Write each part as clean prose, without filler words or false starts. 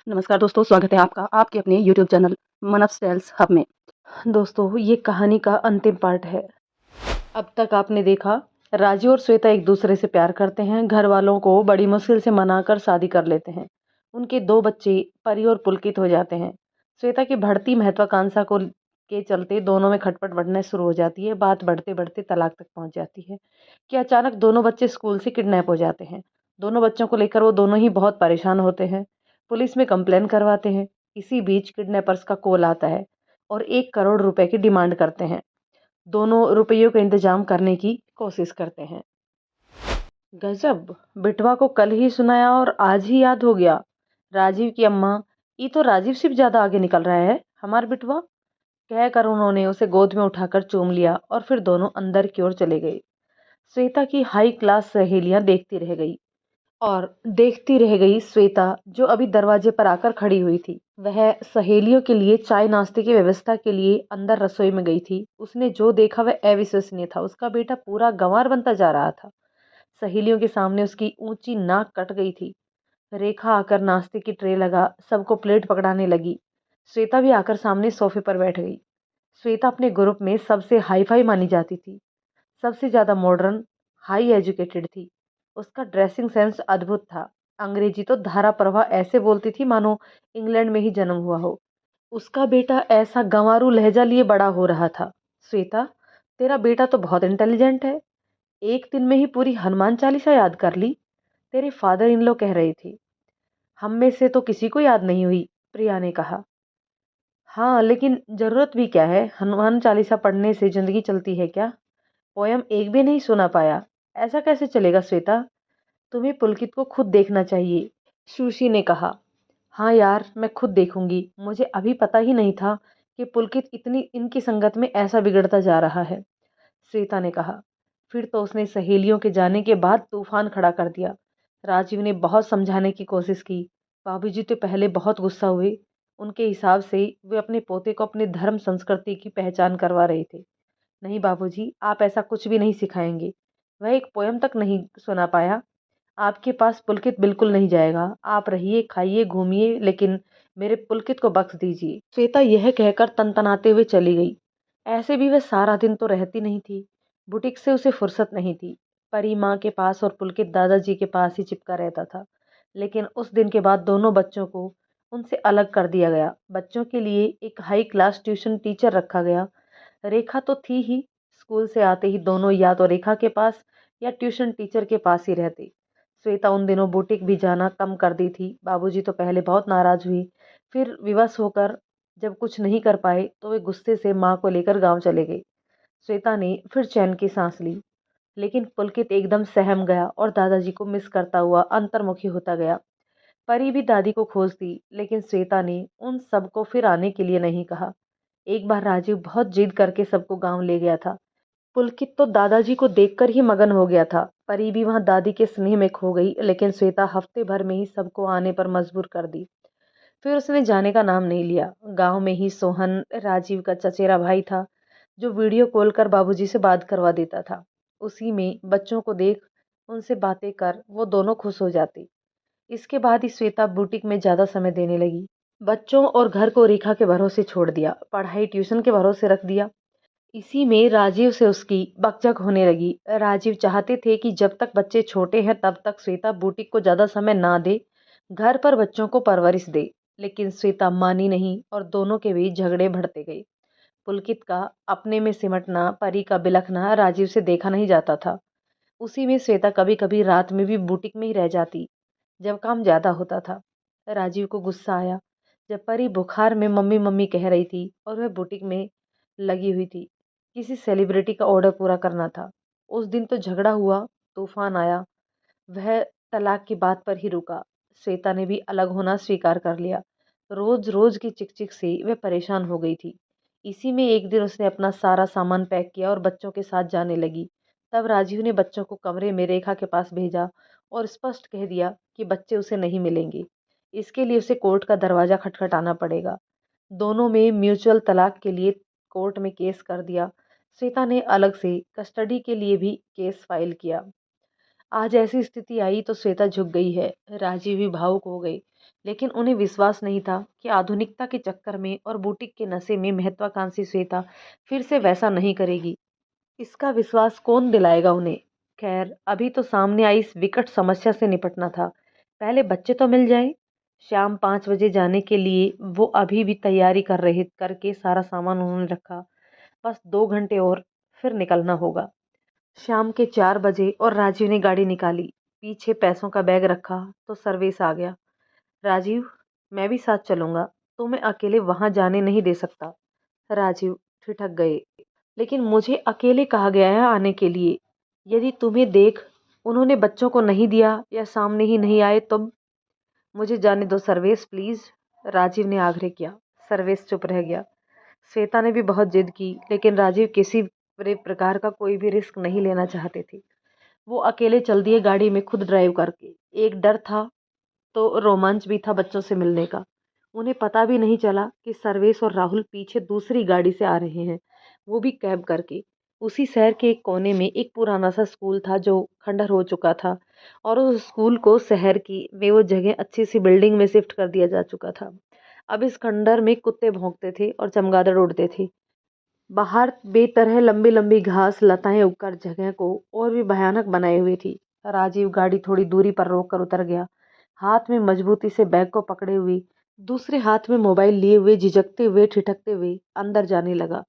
नमस्कार दोस्तों, स्वागत है आपका आपके अपने यूट्यूब चैनल मन ऑफ स्टाइल्स हब में। दोस्तों, ये कहानी का अंतिम पार्ट है। अब तक आपने देखा, राजू और श्वेता एक दूसरे से प्यार करते हैं, घर वालों को बड़ी मुश्किल से मनाकर शादी कर लेते हैं। उनके 2 बच्चे परी और पुलकित हो जाते हैं। श्वेता की बढ़ती महत्वाकांक्षा को के चलते दोनों में खटपट बढ़ने शुरू हो जाती है। बात बढ़ते-बढ़ते तलाक तक पहुँच जाती है कि अचानक दोनों बच्चे स्कूल से किडनैप हो जाते हैं। दोनों बच्चों को लेकर वो दोनों ही बहुत परेशान होते हैं। पुलिस में कंप्लेन करवाते हैं। इसी बीच किडनैपर्स का कॉल आता है और 1 करोड़ रुपए की डिमांड करते हैं। दोनों रुपयों का इंतजाम करने की कोशिश करते हैं। गजब! बिटवा को कल ही सुनाया और आज ही याद हो गया। राजीव की अम्मा, "ई तो राजीव सिर्फ ज्यादा आगे निकल रहा है, हमार बिटवा।" कहकर उन्होंने उसे गोद में उठाकर चूम लिया और फिर दोनों अंदर की ओर चले गए। श्वेता की हाई क्लास सहेलियां देखती रह गई। श्वेता, जो अभी दरवाजे पर आकर खड़ी हुई थी, वह सहेलियों के लिए चाय नाश्ते की व्यवस्था के लिए अंदर रसोई में गई थी। उसने जो देखा वह अविश्वसनीय था। उसका बेटा पूरा गंवार बनता जा रहा था। सहेलियों के सामने उसकी ऊंची नाक कट गई थी। रेखा आकर नाश्ते की ट्रे लगा सबको प्लेट पकड़ाने लगी। श्वेता भी आकर सामने सोफे पर बैठ गई। श्वेता अपने ग्रुप में सबसे हाई फाई मानी जाती थी, सबसे ज्यादा मॉडर्न, हाई एजुकेटेड थी। उसका ड्रेसिंग सेंस अद्भुत था। अंग्रेजी तो धारा प्रवाह ऐसे बोलती थी मानो इंग्लैंड में ही जन्म हुआ हो। उसका बेटा ऐसा गंवारू लहजा लिए बड़ा हो रहा था। श्वेता, तेरा बेटा तो बहुत इंटेलिजेंट है। एक दिन में ही पूरी हनुमान चालीसा याद कर ली। तेरे फादर इन लॉ कह रहे थे। हम में से तो किसी को याद नहीं हुई, प्रिया ने कहा। हाँ, लेकिन जरूरत भी क्या है, हनुमान चालीसा पढ़ने से जिंदगी चलती है क्या? पोयम एक भी नहीं सुना पाया। ऐसा कैसे चलेगा श्वेता? तुम्हें पुलकित को खुद देखना चाहिए, सुशी ने कहा। हाँ यार, मैं खुद देखूंगी। मुझे अभी पता ही नहीं था कि पुलकित इतनी इनकी संगत में ऐसा बिगड़ता जा रहा है, श्वेता ने कहा। फिर तो उसने सहेलियों के जाने के बाद तूफान खड़ा कर दिया। राजीव ने बहुत समझाने की कोशिश की। बाबूजी तो पहले बहुत गुस्सा हुए। उनके हिसाब से वे अपने पोते को अपने धर्म संस्कृति की पहचान करवा रहे थे। नहीं बाबूजी, आप ऐसा कुछ भी नहीं सिखाएंगे। वह एक पोयम तक नहीं सुना पाया। आपके पास पुलकित बिल्कुल नहीं जाएगा। आप रहिए, खाइए, घूमिए, लेकिन मेरे पुलकित को बख्श दीजिए। श्वेता यह कहकर तनतनाते हुए चली गई। ऐसे भी वह सारा दिन तो रहती नहीं थी। बुटीक से उसे फुर्सत नहीं थी। परी माँ के पास और पुलकित दादाजी के पास ही चिपका रहता था। लेकिन उस दिन के बाद दोनों बच्चों को उनसे अलग कर दिया गया। बच्चों के लिए एक हाई क्लास ट्यूशन टीचर रखा गया। रेखा तो थी ही। स्कूल से आते ही दोनों या तो रेखा के पास या ट्यूशन टीचर के पास ही रहते। श्वेता उन दिनों बुटीक भी जाना कम कर दी थी। बाबूजी तो पहले बहुत नाराज हुई, फिर विवश होकर जब कुछ नहीं कर पाए तो वे गुस्से से माँ को लेकर गांव चले गए। श्वेता ने फिर चैन की सांस ली। लेकिन पुलकित एकदम सहम गया और दादाजी को मिस करता हुआ अंतर्मुखी होता गया। परी भी दादी को खोजती, लेकिन श्वेता ने उन सबको फिर आने के लिए नहीं कहा। एक बार राजीव बहुत जिद करके सबको गांव ले गया था। पुलकित तो दादाजी को देखकर ही मगन हो गया था। परी भी वहां दादी के स्नेह में खो गई, लेकिन श्वेता हफ्ते भर में ही सबको आने पर मजबूर कर दी। फिर उसने जाने का नाम नहीं लिया। गांव में ही सोहन, राजीव का चचेरा भाई था, जो वीडियो कॉल कर बाबूजी से बात करवा देता था। उसी में बच्चों को देख उनसे बातें कर वो दोनों खुश हो जाते। इसके बाद ही श्वेता बुटीक में ज्यादा समय देने लगी। बच्चों और घर को रेखा के भरोसे छोड़ दिया, पढ़ाई ट्यूशन के भरोसे रख दिया। इसी में राजीव से उसकी बकझक होने लगी। राजीव चाहते थे कि जब तक बच्चे छोटे हैं तब तक श्वेता बुटीक को ज्यादा समय ना दे, घर पर बच्चों को परवरिश दे। लेकिन श्वेता मानी नहीं और दोनों के बीच झगड़े बढ़ते गए। पुलकित का अपने में सिमटना, परी का बिलखना राजीव से देखा नहीं जाता था। उसी में श्वेता कभी कभी रात में भी बुटीक में ही रह जाती, जब काम ज्यादा होता था। राजीव को गुस्सा आया जब परी बुखार में मम्मी मम्मी कह रही थी और वह बुटीक में लगी हुई थी। किसी सेलिब्रिटी का ऑर्डर पूरा करना था। उस दिन तो झगड़ा हुआ, तूफान आया। वह तलाक की बात पर ही रुका। श्वेता ने भी अलग होना स्वीकार कर लिया। रोज रोज की चिकचिक से वह परेशान हो गई थी। इसी में एक दिन उसने अपना सारा सामान पैक किया और बच्चों के साथ जाने लगी। तब राजीव ने बच्चों को कमरे में रेखा के पास भेजा और स्पष्ट कह दिया कि बच्चे उसे नहीं मिलेंगे। इसके लिए उसे कोर्ट का दरवाजा खटखटाना पड़ेगा। दोनों में म्यूचुअल तलाक के लिए कोर्ट में केस कर दिया। श्वेता ने अलग से कस्टडी के लिए भी केस फाइल किया। आज ऐसी स्थिति आई तो श्वेता झुक गई है। राजीव भी भावुक हो गई, लेकिन उन्हें विश्वास नहीं था कि आधुनिकता के चक्कर में और बुटीक के नशे में महत्वाकांक्षी श्वेता फिर से वैसा नहीं करेगी। इसका विश्वास कौन दिलाएगा उन्हें। खैर, अभी तो सामने आई इस विकट समस्या से निपटना था। पहले बच्चे तो मिल जाएं। शाम 5 बजे जाने के लिए वो अभी भी तैयारी कर रहे करके सारा सामान उन्होंने रखा। बस 2 घंटे और, फिर निकलना होगा। शाम के 4 बजे और राजीव ने गाड़ी निकाली। पीछे पैसों का बैग रखा तो सर्वेश आ गया। राजीव, मैं भी साथ चलूंगा, तुम्हें अकेले वहां जाने नहीं दे सकता। राजीव ठिठक गए। लेकिन मुझे अकेले कहा गया है आने के लिए। यदि तुम्हें देख उन्होंने बच्चों को नहीं दिया या सामने ही नहीं आए तुम। मुझे जाने दो सर्वेश, प्लीज। राजीव ने आग्रह किया। सर्वेश चुप रह गया। श्वेता ने भी बहुत जिद की, लेकिन राजीव किसी प्रकार का कोई भी रिस्क नहीं लेना चाहते थे। वो अकेले चल दिए गाड़ी में, खुद ड्राइव करके। एक डर था तो रोमांच भी था बच्चों से मिलने का। उन्हें पता भी नहीं चला कि सर्वेश और राहुल पीछे दूसरी गाड़ी से आ रहे हैं, वो भी कैब करके। उसी शहर के एक कोने में एक पुराना सा स्कूल था जो खंडहर हो चुका था, और उस स्कूल को शहर की वे वो जगह अच्छी सी बिल्डिंग में शिफ्ट कर दिया जा चुका था। अब इस खंडहर में कुत्ते भौंकते थे और चमगादड़ उड़ते थे। बाहर बेतरह लंबी लंबी घास लताएं उगकर जगह को और भी भयानक बनाए हुए थी। राजीव गाड़ी थोड़ी दूरी पर रोककर उतर गया। हाथ में मजबूती से बैग को पकड़े हुए, दूसरे हाथ में मोबाइल लिए हुए, झिझकते हुए ठिठकते हुए अंदर जाने लगा।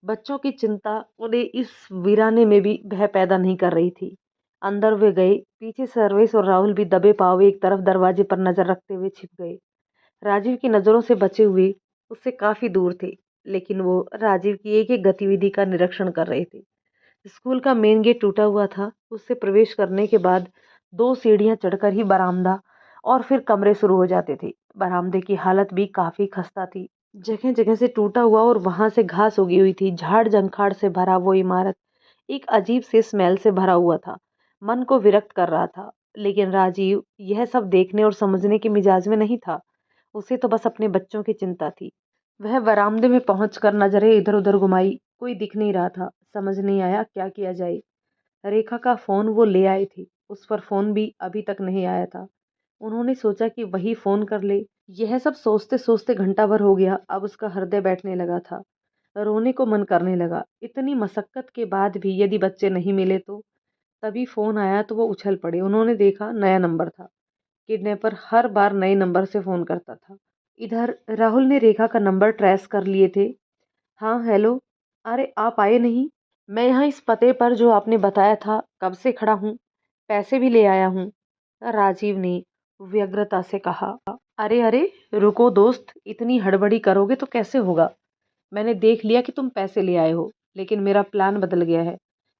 बच्चों की चिंता उन्हें इस वीराने में भी भय पैदा नहीं कर रही थी। अंदर वे गए। पीछे सर्वेश और राहुल भी दबे पावे एक तरफ दरवाजे पर नजर रखते हुए छिप गए। राजीव की नज़रों से बचे हुए उससे काफ़ी दूर थे, लेकिन वो राजीव की एक-एक गतिविधि का निरीक्षण कर रहे थे। स्कूल का मेन गेट टूटा हुआ था। उससे प्रवेश करने के बाद 2 सीढ़ियाँ चढ़कर ही बरामदा और फिर कमरे शुरू हो जाते थे। बरामदे की हालत भी काफ़ी खस्ता थी। जगह-जगह से टूटा हुआ और वहाँ से घास उगी हुई थी। झाड़-झंखाड़ से भरा वो इमारत एक अजीब से स्मेल से भरा हुआ था। मन को विरक्त कर रहा था। लेकिन राजीव यह सब देखने और समझने के मिजाज में नहीं था। उसे तो बस अपने बच्चों की चिंता थी। वह बरामदे में पहुंचकर नजरें इधर-उधर घुमाई। कोई दिख नहीं रहा था। समझ नहीं आया क्या किया जाए। रेखा का फोन वो ले आए थे। उस पर फोन भी अभी तक नहीं आया था। उन्होंने सोचा कि वही फोन कर ले। यह सब सोचते सोचते घंटा भर हो गया। अब उसका हृदय बैठने लगा था। रोने को मन करने लगा। इतनी मशक्कत के बाद भी यदि बच्चे नहीं मिले तो। तभी फोन आया तो वो उछल पड़े। उन्होंने देखा नया नंबर था। किडनैपर हर बार नए नंबर से फोन करता था। इधर राहुल ने रेखा का नंबर ट्रेस कर लिए थे। हाँ, हेलो। अरे आप आए नहीं। मैं यहाँ इस पते पर जो आपने बताया था कब से खड़ा हूँ। पैसे भी ले आया हूँ। राजीव ने व्यग्रता से कहा। अरे अरे, रुको दोस्त, इतनी हड़बड़ी करोगे तो कैसे होगा। मैंने देख लिया कि तुम पैसे ले आए हो, लेकिन मेरा प्लान बदल गया है।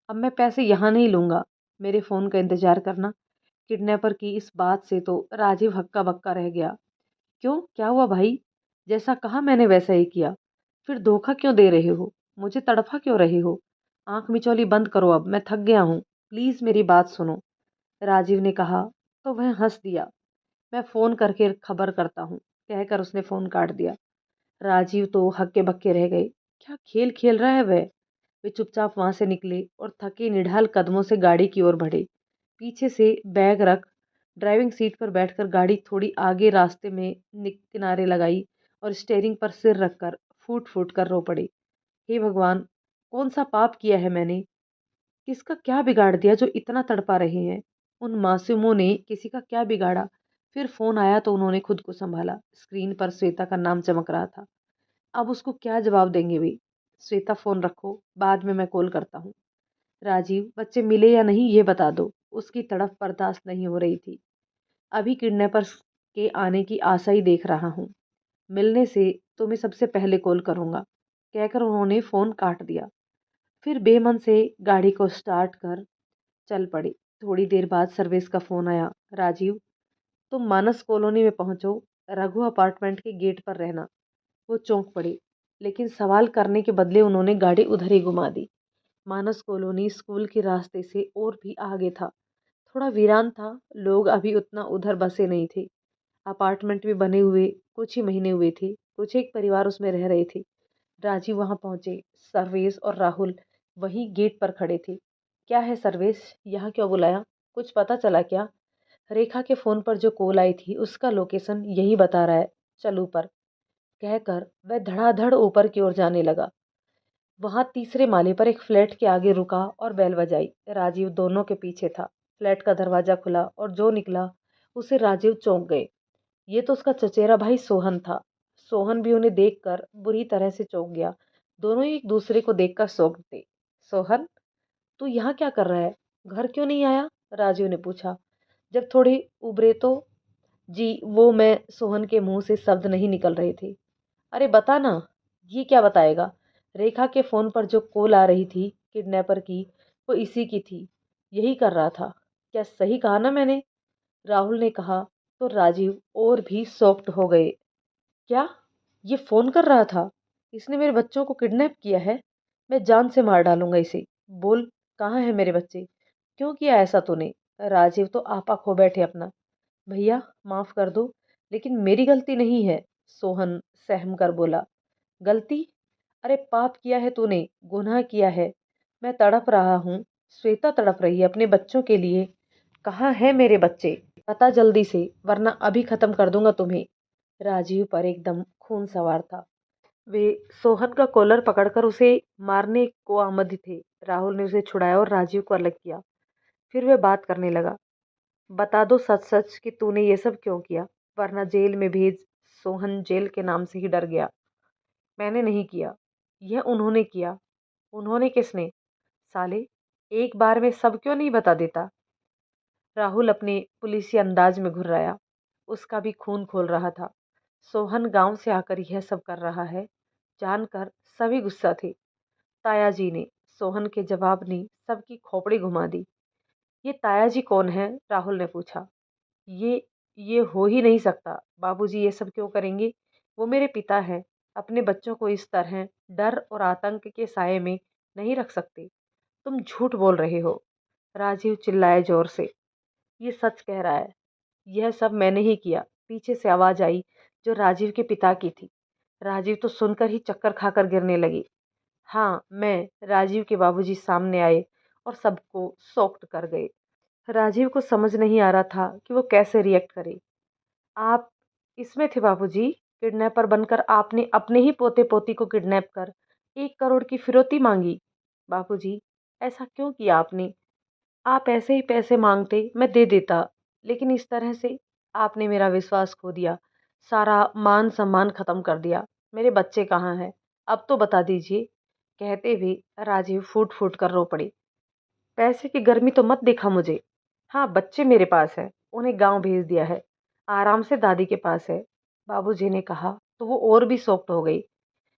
अब मैं पैसे यहाँ नहीं लूंगा। मेरे फोन का इंतजार करना। किडनैपर की इस बात से तो राजीव हक्का बक्का रह गया। क्यों, क्या हुआ भाई। जैसा कहा मैंने वैसा ही किया। फिर धोखा क्यों दे रहे हो। मुझे तड़फा क्यों रहे हो। आंख मिचौली बंद करो, अब मैं थक गया हूँ। प्लीज मेरी बात सुनो। राजीव ने कहा तो वह हंस दिया। मैं फोन करके खबर करता हूँ, कहकर उसने फोन काट दिया। राजीव तो हक्के बक्के रह गए। क्या खेल खेल रहा है वह। वे चुपचाप वहां से निकले और थके निढाल कदमों से गाड़ी की ओर बढ़े। पीछे से बैग रख ड्राइविंग सीट पर बैठकर गाड़ी थोड़ी आगे रास्ते में किनारे लगाई और स्टीयरिंग पर सिर रखकर फूट फूट कर रो पड़े। हे भगवान, कौन सा पाप किया है मैंने। किसका क्या बिगाड़ दिया जो इतना तड़पा रहे हैं। उन मासूमों ने किसी का क्या बिगाड़ा। फिर फोन आया तो उन्होंने खुद को संभाला। स्क्रीन पर श्वेता का नाम चमक रहा था। अब उसको क्या जवाब देंगे वे। श्वेता, फोन रखो, बाद में मैं कॉल करता हूँ। राजीव, बच्चे मिले या नहीं ये बता दो। उसकी तड़प बर्दाश्त नहीं हो रही थी। अभी किडनैपर्स के आने की आशा ही देख रहा हूँ। मिलने से तुम्हें सबसे पहले कॉल करूंगा, कहकर उन्होंने फोन काट दिया। फिर बेमन से गाड़ी को स्टार्ट कर चल पड़े। थोड़ी देर बाद सर्विस का फोन आया। राजीव, तुम मानस कॉलोनी में पहुंचो। रघु अपार्टमेंट के गेट पर रहना। वो चौंक पड़े, लेकिन सवाल करने के बदले उन्होंने गाड़ी उधर ही घुमा दी। मानस कॉलोनी स्कूल के रास्ते से और भी आगे था। थोड़ा वीरान था। लोग अभी उतना उधर बसे नहीं थे। अपार्टमेंट भी बने हुए कुछ ही महीने हुए थे। कुछ एक परिवार उसमें रह रहे थे। राजीव वहां पहुंचे। सर्वेश और राहुल वहीं गेट पर खड़े थे। क्या है सर्वेश, यहाँ क्यों बुलाया। कुछ पता चला क्या? रेखा के फ़ोन पर जो कॉल आई थी उसका लोकेशन यही बता रहा है, चल ऊपर, कहकर वह धड़ाधड़ ऊपर की ओर जाने लगा। वहां तीसरे माले पर एक फ्लैट के आगे रुका और बेल बजाई। राजीव दोनों के पीछे था। फ्लैट का दरवाजा खुला और जो निकला उसे राजीव चौंक गए। ये तो उसका चचेरा भाई सोहन था। सोहन भी उन्हें देखकर बुरी तरह से चौंक गया। दोनों ही एक दूसरे को देखकर चौंकते। सोहन, तू यहाँ क्या कर रहा है? घर क्यों नहीं आया? राजीव ने पूछा। जब थोड़ी उबरे तो जी वो मैं सोहन के मुंह से शब्द नहीं निकल रहे थे। अरे बता ना। ये क्या बताएगा? रेखा के फोन पर जो कॉल आ रही थी किडनैपर की, वो इसी की थी। यही कर रहा था। क्या सही कहा ना मैंने? राहुल ने कहा तो राजीव और भी शॉक्ड हो गए। क्या? ये फोन कर रहा था? इसने मेरे बच्चों को किडनैप किया है? मैं जान से मार डालूंगा इसे। बोल, कहाँ है मेरे बच्चे? क्यों किया ऐसा तूने? राजीव तो आपा खो बैठे अपना। भैया माफ कर दो, लेकिन मेरी गलती नहीं है, सोहन सहम कर बोला। गलती? अरे पाप किया है तूने, गुनाह किया है। मैं तड़प रहा हूँ, श्वेता तड़प रही है अपने बच्चों के लिए। कहाँ है मेरे बच्चे? बता जल्दी से, वरना अभी खत्म कर दूंगा तुम्हें। राजीव पर एकदम खून सवार था। वे सोहन का कॉलर पकड़कर उसे मारने को आमद थे। राहुल ने उसे छुड़ाया और राजीव को अलग किया। फिर वे बात करने लगा। बता दो सच सच कि तूने ये सब क्यों किया, वरना जेल में भेज। सोहन जेल के नाम से ही डर गया। मैंने नहीं किया, यह उन्होंने किया। उन्होंने किसने? साले, एक बार में सब क्यों नहीं बता देता? राहुल अपने पुलिसी अंदाज में घुर्राया। उसका भी खून खोल रहा था। सोहन गांव से आकर यह सब कर रहा है, जानकर सभी गुस्सा थे। ताया जी ने सोहन के जवाब ने सबकी खोपड़ी घुमा दी। ये ताया जी कौन है? राहुल ने पूछा। ये ये हो ही नहीं सकता। बाबूजी ये सब क्यों करेंगे? वो मेरे पिता हैं। अपने बच्चों को इस तरह डर और आतंक के साये में नहीं रख सकते। तुम झूठ बोल रहे हो। राजीव चिल्लाए जोर से। ये सच कह रहा है। यह सब मैंने ही किया। पीछे से आवाज आई, जो राजीव के पिता की थी। राजीव तो सुनकर ही चक्कर खाकर गिरने लगी। हाँ, मैं। राजीव के बाबूजी सामने आए और सबको शॉक्ड कर गए। राजीव को समझ नहीं आ रहा था कि वो कैसे रिएक्ट करे। आप इसमें थे बाबूजी? किडनैपर बनकर आपने अपने ही पोते पोती को किडनैप कर 1 करोड़ की फिरौती मांगी। बाबूजी, ऐसा क्यों किया आपने? आप ऐसे ही पैसे मांगते, मैं दे देता, लेकिन इस तरह से आपने मेरा विश्वास खो दिया, सारा मान सम्मान खत्म कर दिया। मेरे बच्चे कहाँ हैं? अब तो बता दीजिए। कहते हुए राजीव फूट फूट कर रो पड़ी। पैसे की गर्मी तो मत दिखा मुझे। हाँ, बच्चे मेरे पास है, उन्हें गांव भेज दिया है, आराम से दादी के पास है। बाबूजी ने कहा तो वो और भी शॉक्ड हो गई।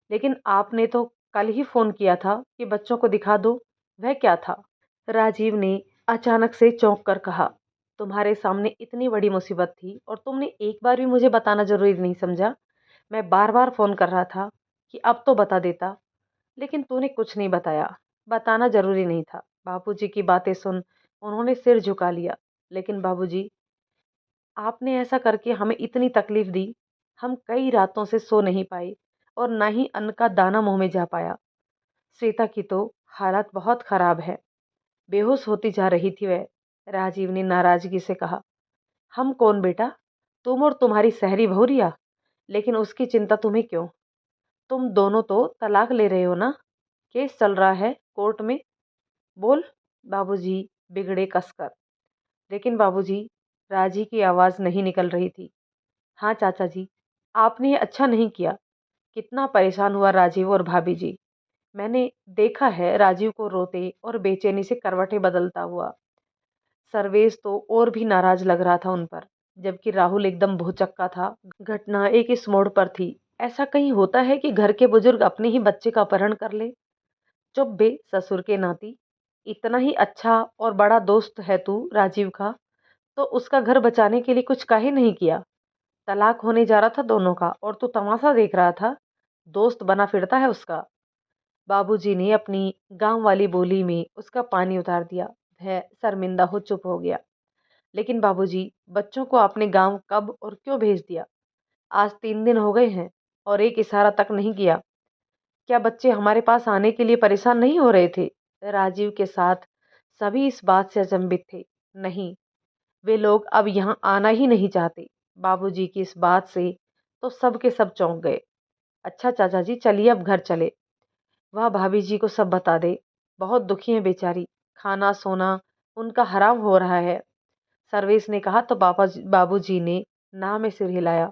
लेकिन आपने तो कल ही फोन किया था कि बच्चों को दिखा दो। वह क्या था? राजीव ने अचानक से चौंक कर कहा। तुम्हारे सामने इतनी बड़ी मुसीबत थी और तुमने एक बार भी मुझे बताना जरूरी नहीं समझा। मैं बार बार फोन कर रहा था कि अब तो बता देता, लेकिन तूने कुछ नहीं बताया। बताना जरूरी नहीं था। बाबूजी की बातें सुन उन्होंने सिर झुका लिया। लेकिन बाबूजी, आपने ऐसा करके हमें इतनी तकलीफ दी। हम कई रातों से सो नहीं पाए और ना ही अन्न का दाना मुंह में जा पाया। श्वेता की तो हालत बहुत खराब है, बेहोश होती जा रही थी वह। राजीव ने नाराजगी से कहा। हम कौन बेटा? तुम और तुम्हारी सहरी बहुरिया। लेकिन उसकी चिंता तुम्हें क्यों? तुम दोनों तो तलाक ले रहे हो ना? केस चल रहा है कोर्ट में। बोल। बाबूजी बिगड़े कसकर। लेकिन बाबूजी, राजी की आवाज नहीं निकल रही थी। हाँ चाचा जी, आपने ये अच्छा नहीं किया। कितना परेशान हुआ राजीव और भाभी जी। मैंने देखा है राजीव को रोते और बेचैनी से करवटें बदलता हुआ। सर्वेश तो और भी नाराज लग रहा था उन पर, जबकि राहुल एकदम भौचक्का था। घटना एक इस मोड़ पर थी। ऐसा कहीं होता है कि घर के बुजुर्ग अपने ही बच्चे का अपहरण कर ले? चुप बे ससुर के नाती। इतना ही अच्छा और बड़ा दोस्त है तू राजीव का, तो उसका घर बचाने के लिए कुछ काहे नहीं किया? तलाक होने जा रहा था दोनों का और तू तमाशा देख रहा था। दोस्त बना फिरता है उसका। बाबूजी ने अपनी गांव वाली बोली में उसका पानी उतार दिया। वह शर्मिंदा हो चुप हो गया। लेकिन बाबूजी, बच्चों को आपने गांव कब और क्यों भेज दिया? आज 3 दिन हो गए हैं और एक इशारा तक नहीं किया। क्या बच्चे हमारे पास आने के लिए परेशान नहीं हो रहे थे? राजीव के साथ सभी इस बात से अचंभित थे। नहीं, वे लोग अब यहाँ आना ही नहीं चाहते। बाबूजी की इस बात से तो सब के सब चौंक गए। अच्छा चाचा जी, चलिए अब घर चले। वह भाभी जी को सब बता दे। बहुत दुखी है बेचारी, खाना सोना उनका हराम हो रहा है। सर्वेश ने कहा तो बाबूजी ने ना में सिर हिलाया।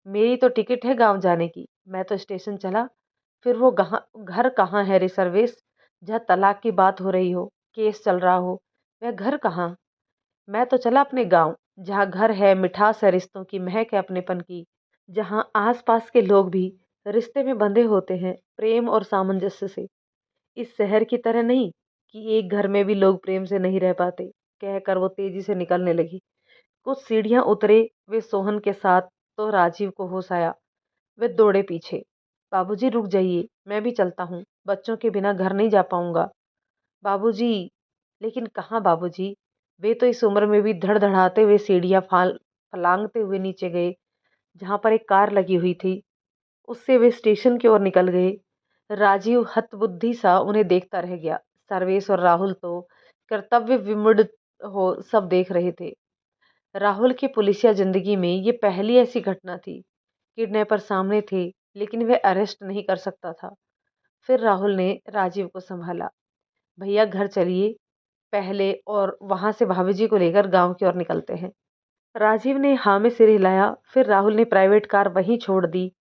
मेरी तो टिकट है गांव जाने की, मैं तो स्टेशन चला। फिर वो घर कहाँ है रे सर्वेश, जहाँ तलाक की बात हो रही हो, केस चल रहा हो, वह घर कहाँ। मैं तो चला अपने गांव, जहाँ घर है, मिठास है, रिश्तों की महक है अपनेपन की, जहाँ आस पास के लोग भी रिश्ते में बंधे होते हैं प्रेम और सामंजस्य से। इस शहर की तरह नहीं कि एक घर में भी लोग प्रेम से नहीं रह पाते। कहकर वो तेजी से निकलने लगी। कुछ सीढ़ियां उतरे वे सोहन के साथ तो राजीव को होश आया। वे दौड़े पीछे। बाबूजी रुक जाइए, मैं भी चलता हूँ, बच्चों के बिना घर नहीं जा पाऊंगा। बाबूजी, लेकिन कहाँ बाबूजी। वे तो इस उम्र में भी धड़धड़ाते हुए सीढ़ियां फलांगते हुए नीचे गए। जहां पर एक कार लगी हुई थी, उससे वे स्टेशन की ओर निकल गए। राजीव हतबुद्धि सा उन्हें देखता रह गया। सर्वेश और राहुल तो कर्तव्य विमूढ़ हो सब देख रहे थे। राहुल की पुलिसिया जिंदगी में ये पहली ऐसी घटना थी। किडनैपर सामने थे, लेकिन वह अरेस्ट नहीं कर सकता था। फिर राहुल ने राजीव को संभाला। भैया घर चलिए पहले, और वहां से भाभी जी को लेकर गांव की ओर निकलते हैं। राजीव ने हाँ में सिर हिलाया। फिर राहुल ने प्राइवेट कार वहीं छोड़ दी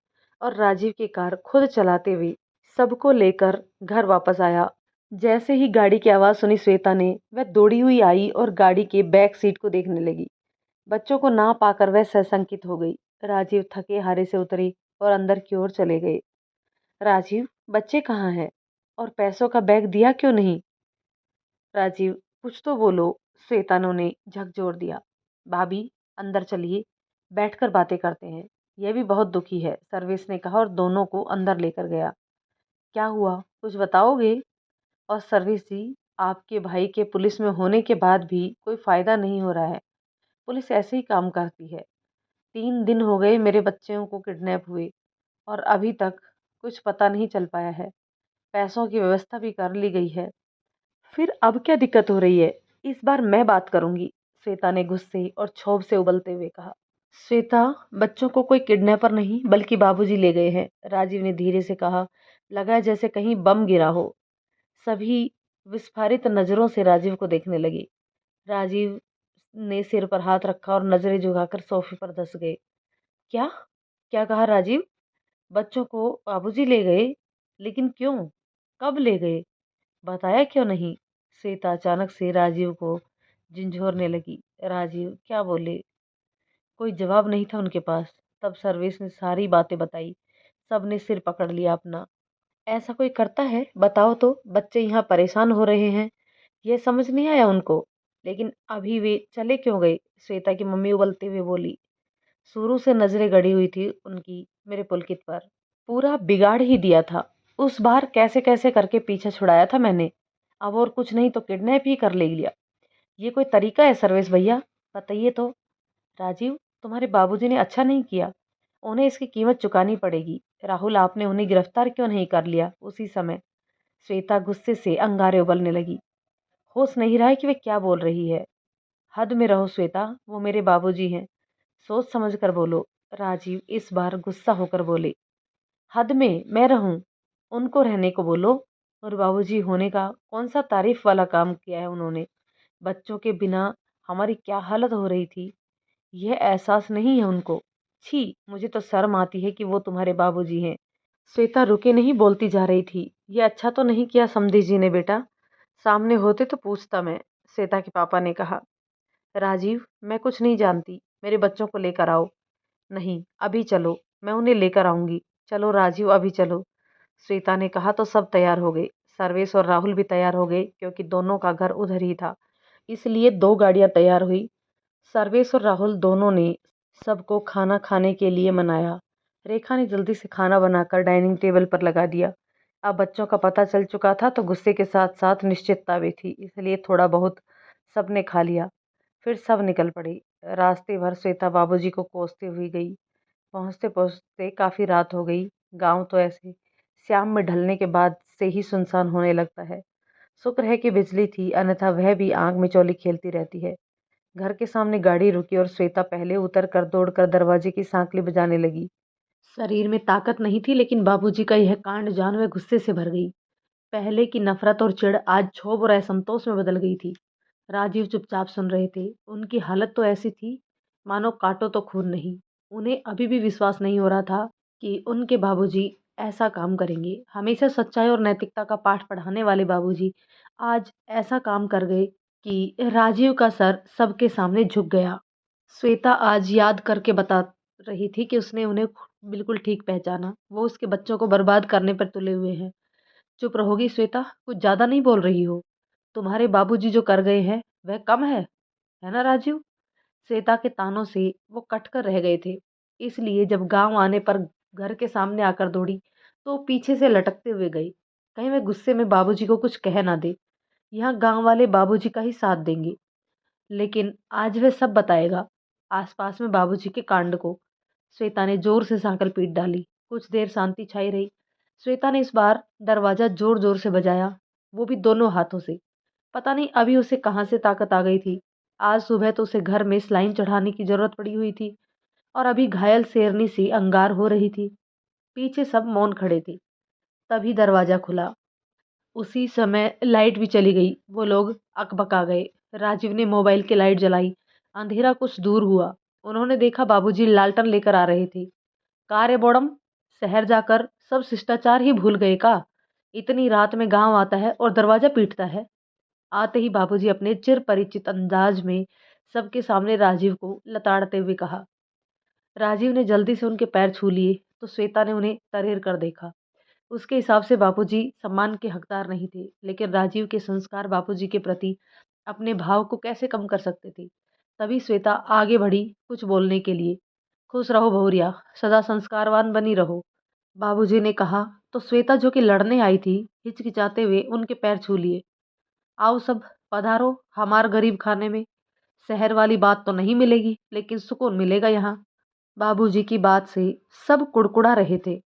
और राजीव की कार खुद चलाते हुए सबको लेकर घर वापस आया। जैसे ही गाड़ी की आवाज सुनी श्वेता ने, वह दौड़ी हुई आई और गाड़ी के बैक सीट को देखने लगी। बच्चों को ना पाकर वह सशंकित हो गई। राजीव थके हारे से उतरे और अंदर की ओर चले गए। राजीव, बच्चे कहाँ हैं और पैसों का बैग दिया क्यों नहीं। राजीव, कुछ तो बोलो। श्वेता ने झकझोर दिया। भाभी, अंदर चलिए, बैठकर बातें करते हैं। यह भी बहुत दुखी है, सर्वेश ने कहा और दोनों को अंदर लेकर गया। क्या हुआ, कुछ बताओगे। और सर्वेश जी, आपके भाई के पुलिस में होने के बाद भी कोई फायदा नहीं हो रहा है। पुलिस ऐसे ही काम करती है। 3 दिन हो गए मेरे बच्चों को किडनैप हुए और अभी तक कुछ पता नहीं चल पाया है। पैसों की व्यवस्था भी कर ली गई है। फिर अब क्या दिक्कत हो रही है। इस बार मैं बात करूंगी, श्वेता ने गुस्से और क्षोभ से उबलते हुए कहा। श्वेता, बच्चों को कोई किडनैपर नहीं बल्कि बाबूजी ले गए हैं, राजीव ने धीरे से कहा। लगा जैसे कहीं बम गिरा हो। सभी विस्फारित नजरों से राजीव को देखने लगे। राजीव ने सिर पर हाथ रखा और नजरें झुकाकर सोफे पर धंस गए। क्या क्या कहा राजीव। बच्चों को बाबूजी ले गए, लेकिन क्यों, कब ले गए, बताया क्यों नहीं। श्वेता अचानक से राजीव को झिंझोरने लगी। राजीव क्या बोले, कोई जवाब नहीं था उनके पास। तब सर्वेश ने सारी बातें बताई। सबने सिर पकड़ लिया अपना। ऐसा कोई करता है, बताओ तो। बच्चे यहाँ परेशान हो रहे हैं, यह समझ नहीं आया उनको। लेकिन अभी वे चले क्यों गए, श्वेता की मम्मी उबलते हुए बोली। शुरू से नजरें गड़ी हुई थी उनकी मेरे पुलकित पर। पूरा बिगाड़ ही दिया था। उस बार कैसे कैसे करके पीछा छुड़ाया था मैंने। अब और कुछ नहीं तो किडनैप ही कर ले लिया। ये कोई तरीका है सर्वेश भैया, बताइए तो। राजीव, तुम्हारे बाबूजी ने अच्छा नहीं किया, उन्हें इसकी कीमत चुकानी पड़ेगी। राहुल, आपने उन्हें गिरफ्तार क्यों नहीं कर लिया उसी समय। श्वेता गुस्से से अंगारे उबलने लगी। होश नहीं रहा है कि वे क्या बोल रही है। हद में रहो श्वेता, वो मेरे बाबूजी हैं, सोच समझ कर बोलो। राजीव इस बार गुस्सा होकर बोले। हद में मैं रहूं, उनको रहने को बोलो। और बाबूजी होने का कौन सा तारीफ वाला काम किया है उन्होंने। बच्चों के बिना हमारी क्या हालत हो रही थी, यह एहसास नहीं है उनको। छी, मुझे तो शर्म आती है कि वो तुम्हारे बाबूजी हैं। श्वेता रुके नहीं बोलती जा रही थी। ये अच्छा तो नहीं किया समधी जी ने बेटा, सामने होते तो पूछता मैं, श्वेता के पापा ने कहा। राजीव, मैं कुछ नहीं जानती, मेरे बच्चों को लेकर आओ। नहीं, अभी चलो, मैं उन्हें लेकर आऊंगी। चलो राजीव, अभी चलो, श्वेता ने कहा तो सब तैयार हो गए। सर्वेश और राहुल भी तैयार हो गए, क्योंकि दोनों का घर उधर ही था, इसलिए 2 गाड़ियां तैयार हुई। सर्वेश और राहुल दोनों ने सबको खाना खाने के लिए मनाया। रेखा ने जल्दी से खाना बनाकर डाइनिंग टेबल पर लगा दिया। अब बच्चों का पता चल चुका था तो गुस्से के साथ साथ निश्चितता भी थी, इसलिए थोड़ा बहुत सबने खा लिया। फिर सब निकल पड़े। रास्ते भर श्वेता बाबूजी को कोसते हुई गई। पहुंचते पहुंचते काफी रात हो गई। गांव तो ऐसे शाम में ढलने के बाद से ही सुनसान होने लगता है। शुक्र है कि बिजली थी, अन्यथा वह भी आग मिचौली खेलती रहती है। घर के सामने गाड़ी रुकी और श्वेता पहले उतर कर दौड़कर दरवाजे की सांकली बजाने लगी। शरीर में ताकत नहीं थी, लेकिन बाबूजी का यह कांड जान में गुस्से से भर गई। पहले की नफरत और चिढ़ आज क्षोभ और असंतोष में बदल गई थी। राजीव चुपचाप सुन रहे थे। उनकी हालत तो ऐसी थी मानो काटो तो खून नहीं। उन्हें अभी भी विश्वास नहीं हो रहा था कि उनके बाबूजी ऐसा काम करेंगे। हमेशा सच्चाई और नैतिकता का पाठ पढ़ाने वाले बाबूजी आज ऐसा काम कर गए कि राजीव का सर सबके सामने झुक गया। श्वेता आज याद करके बता रही थी कि उसने उन्हें बिल्कुल ठीक पहचाना। वो उसके बच्चों को बर्बाद करने पर तुले हुए हैं। चुप रहोगी श्वेता? कुछ ज्यादा नहीं बोल रही हो? तुम्हारे बाबूजी जो कर गए हैं वह कम है ना राजीव? श्वेता के तानों से वो कटकर रह गए थे। इसलिए जब गांव आने पर घर के सामने आकर दौड़ी तो पीछे से लटकते हुए गई। कहीं वह गुस्से में बाबूजी को कुछ कह ना दे। यहाँ गांव वाले बाबूजी का ही साथ देंगे, लेकिन आज वह सब बताएगा आसपास में बाबूजी के कांड को। श्वेता ने जोर से सांकल पीट डाली। कुछ देर शांति छाई रही। श्वेता ने इस बार दरवाजा जोर जोर से बजाया, वो भी दोनों हाथों से। पता नहीं अभी उसे कहाँ से ताकत आ गई थी। आज सुबह तो उसे घर में स्लाइन चढ़ाने की जरूरत पड़ी हुई थी और अभी घायल शेरनी सी अंगार हो रही थी। पीछे सब मौन खड़े थे। तभी दरवाजा खुला। उसी समय लाइट भी चली गई। वो लोग अकबका गए। राजीव ने मोबाइल की लाइट जलाई। अंधेरा कुछ दूर हुआ। उन्होंने देखा बाबूजी लालटन लेकर आ रहे थे। का रे बॉडम, शहर जाकर सब शिष्टाचार ही भूल गए का? इतनी रात में गांव आता है और दरवाजा पीटता है। आते ही बाबूजी अपने चिर परिचित अंदाज में सबके सामने राजीव को लताड़ते हुए कहा। राजीव ने जल्दी से उनके पैर छू लिए तो श्वेता ने उन्हें तरेर कर देखा। उसके हिसाब से बाबूजी सम्मान के हकदार नहीं थे, लेकिन राजीव के संस्कार बाबूजी के प्रति अपने भाव को कैसे कम कर सकते थे। तभी श्वेता आगे बढ़ी कुछ बोलने के लिए। खुश रहो बहुरिया, सदा संस्कारवान बनी रहो, बाबूजी ने कहा तो श्वेता जो कि लड़ने आई थी, हिचकिचाते हुए उनके पैर छू लिए। आओ सब पधारो हमार गरीब खाने में। शहर वाली बात तो नहीं मिलेगी, लेकिन सुकून मिलेगा यहाँ। बाबूजी की बात से सब कुड़कुड़ा रहे थे।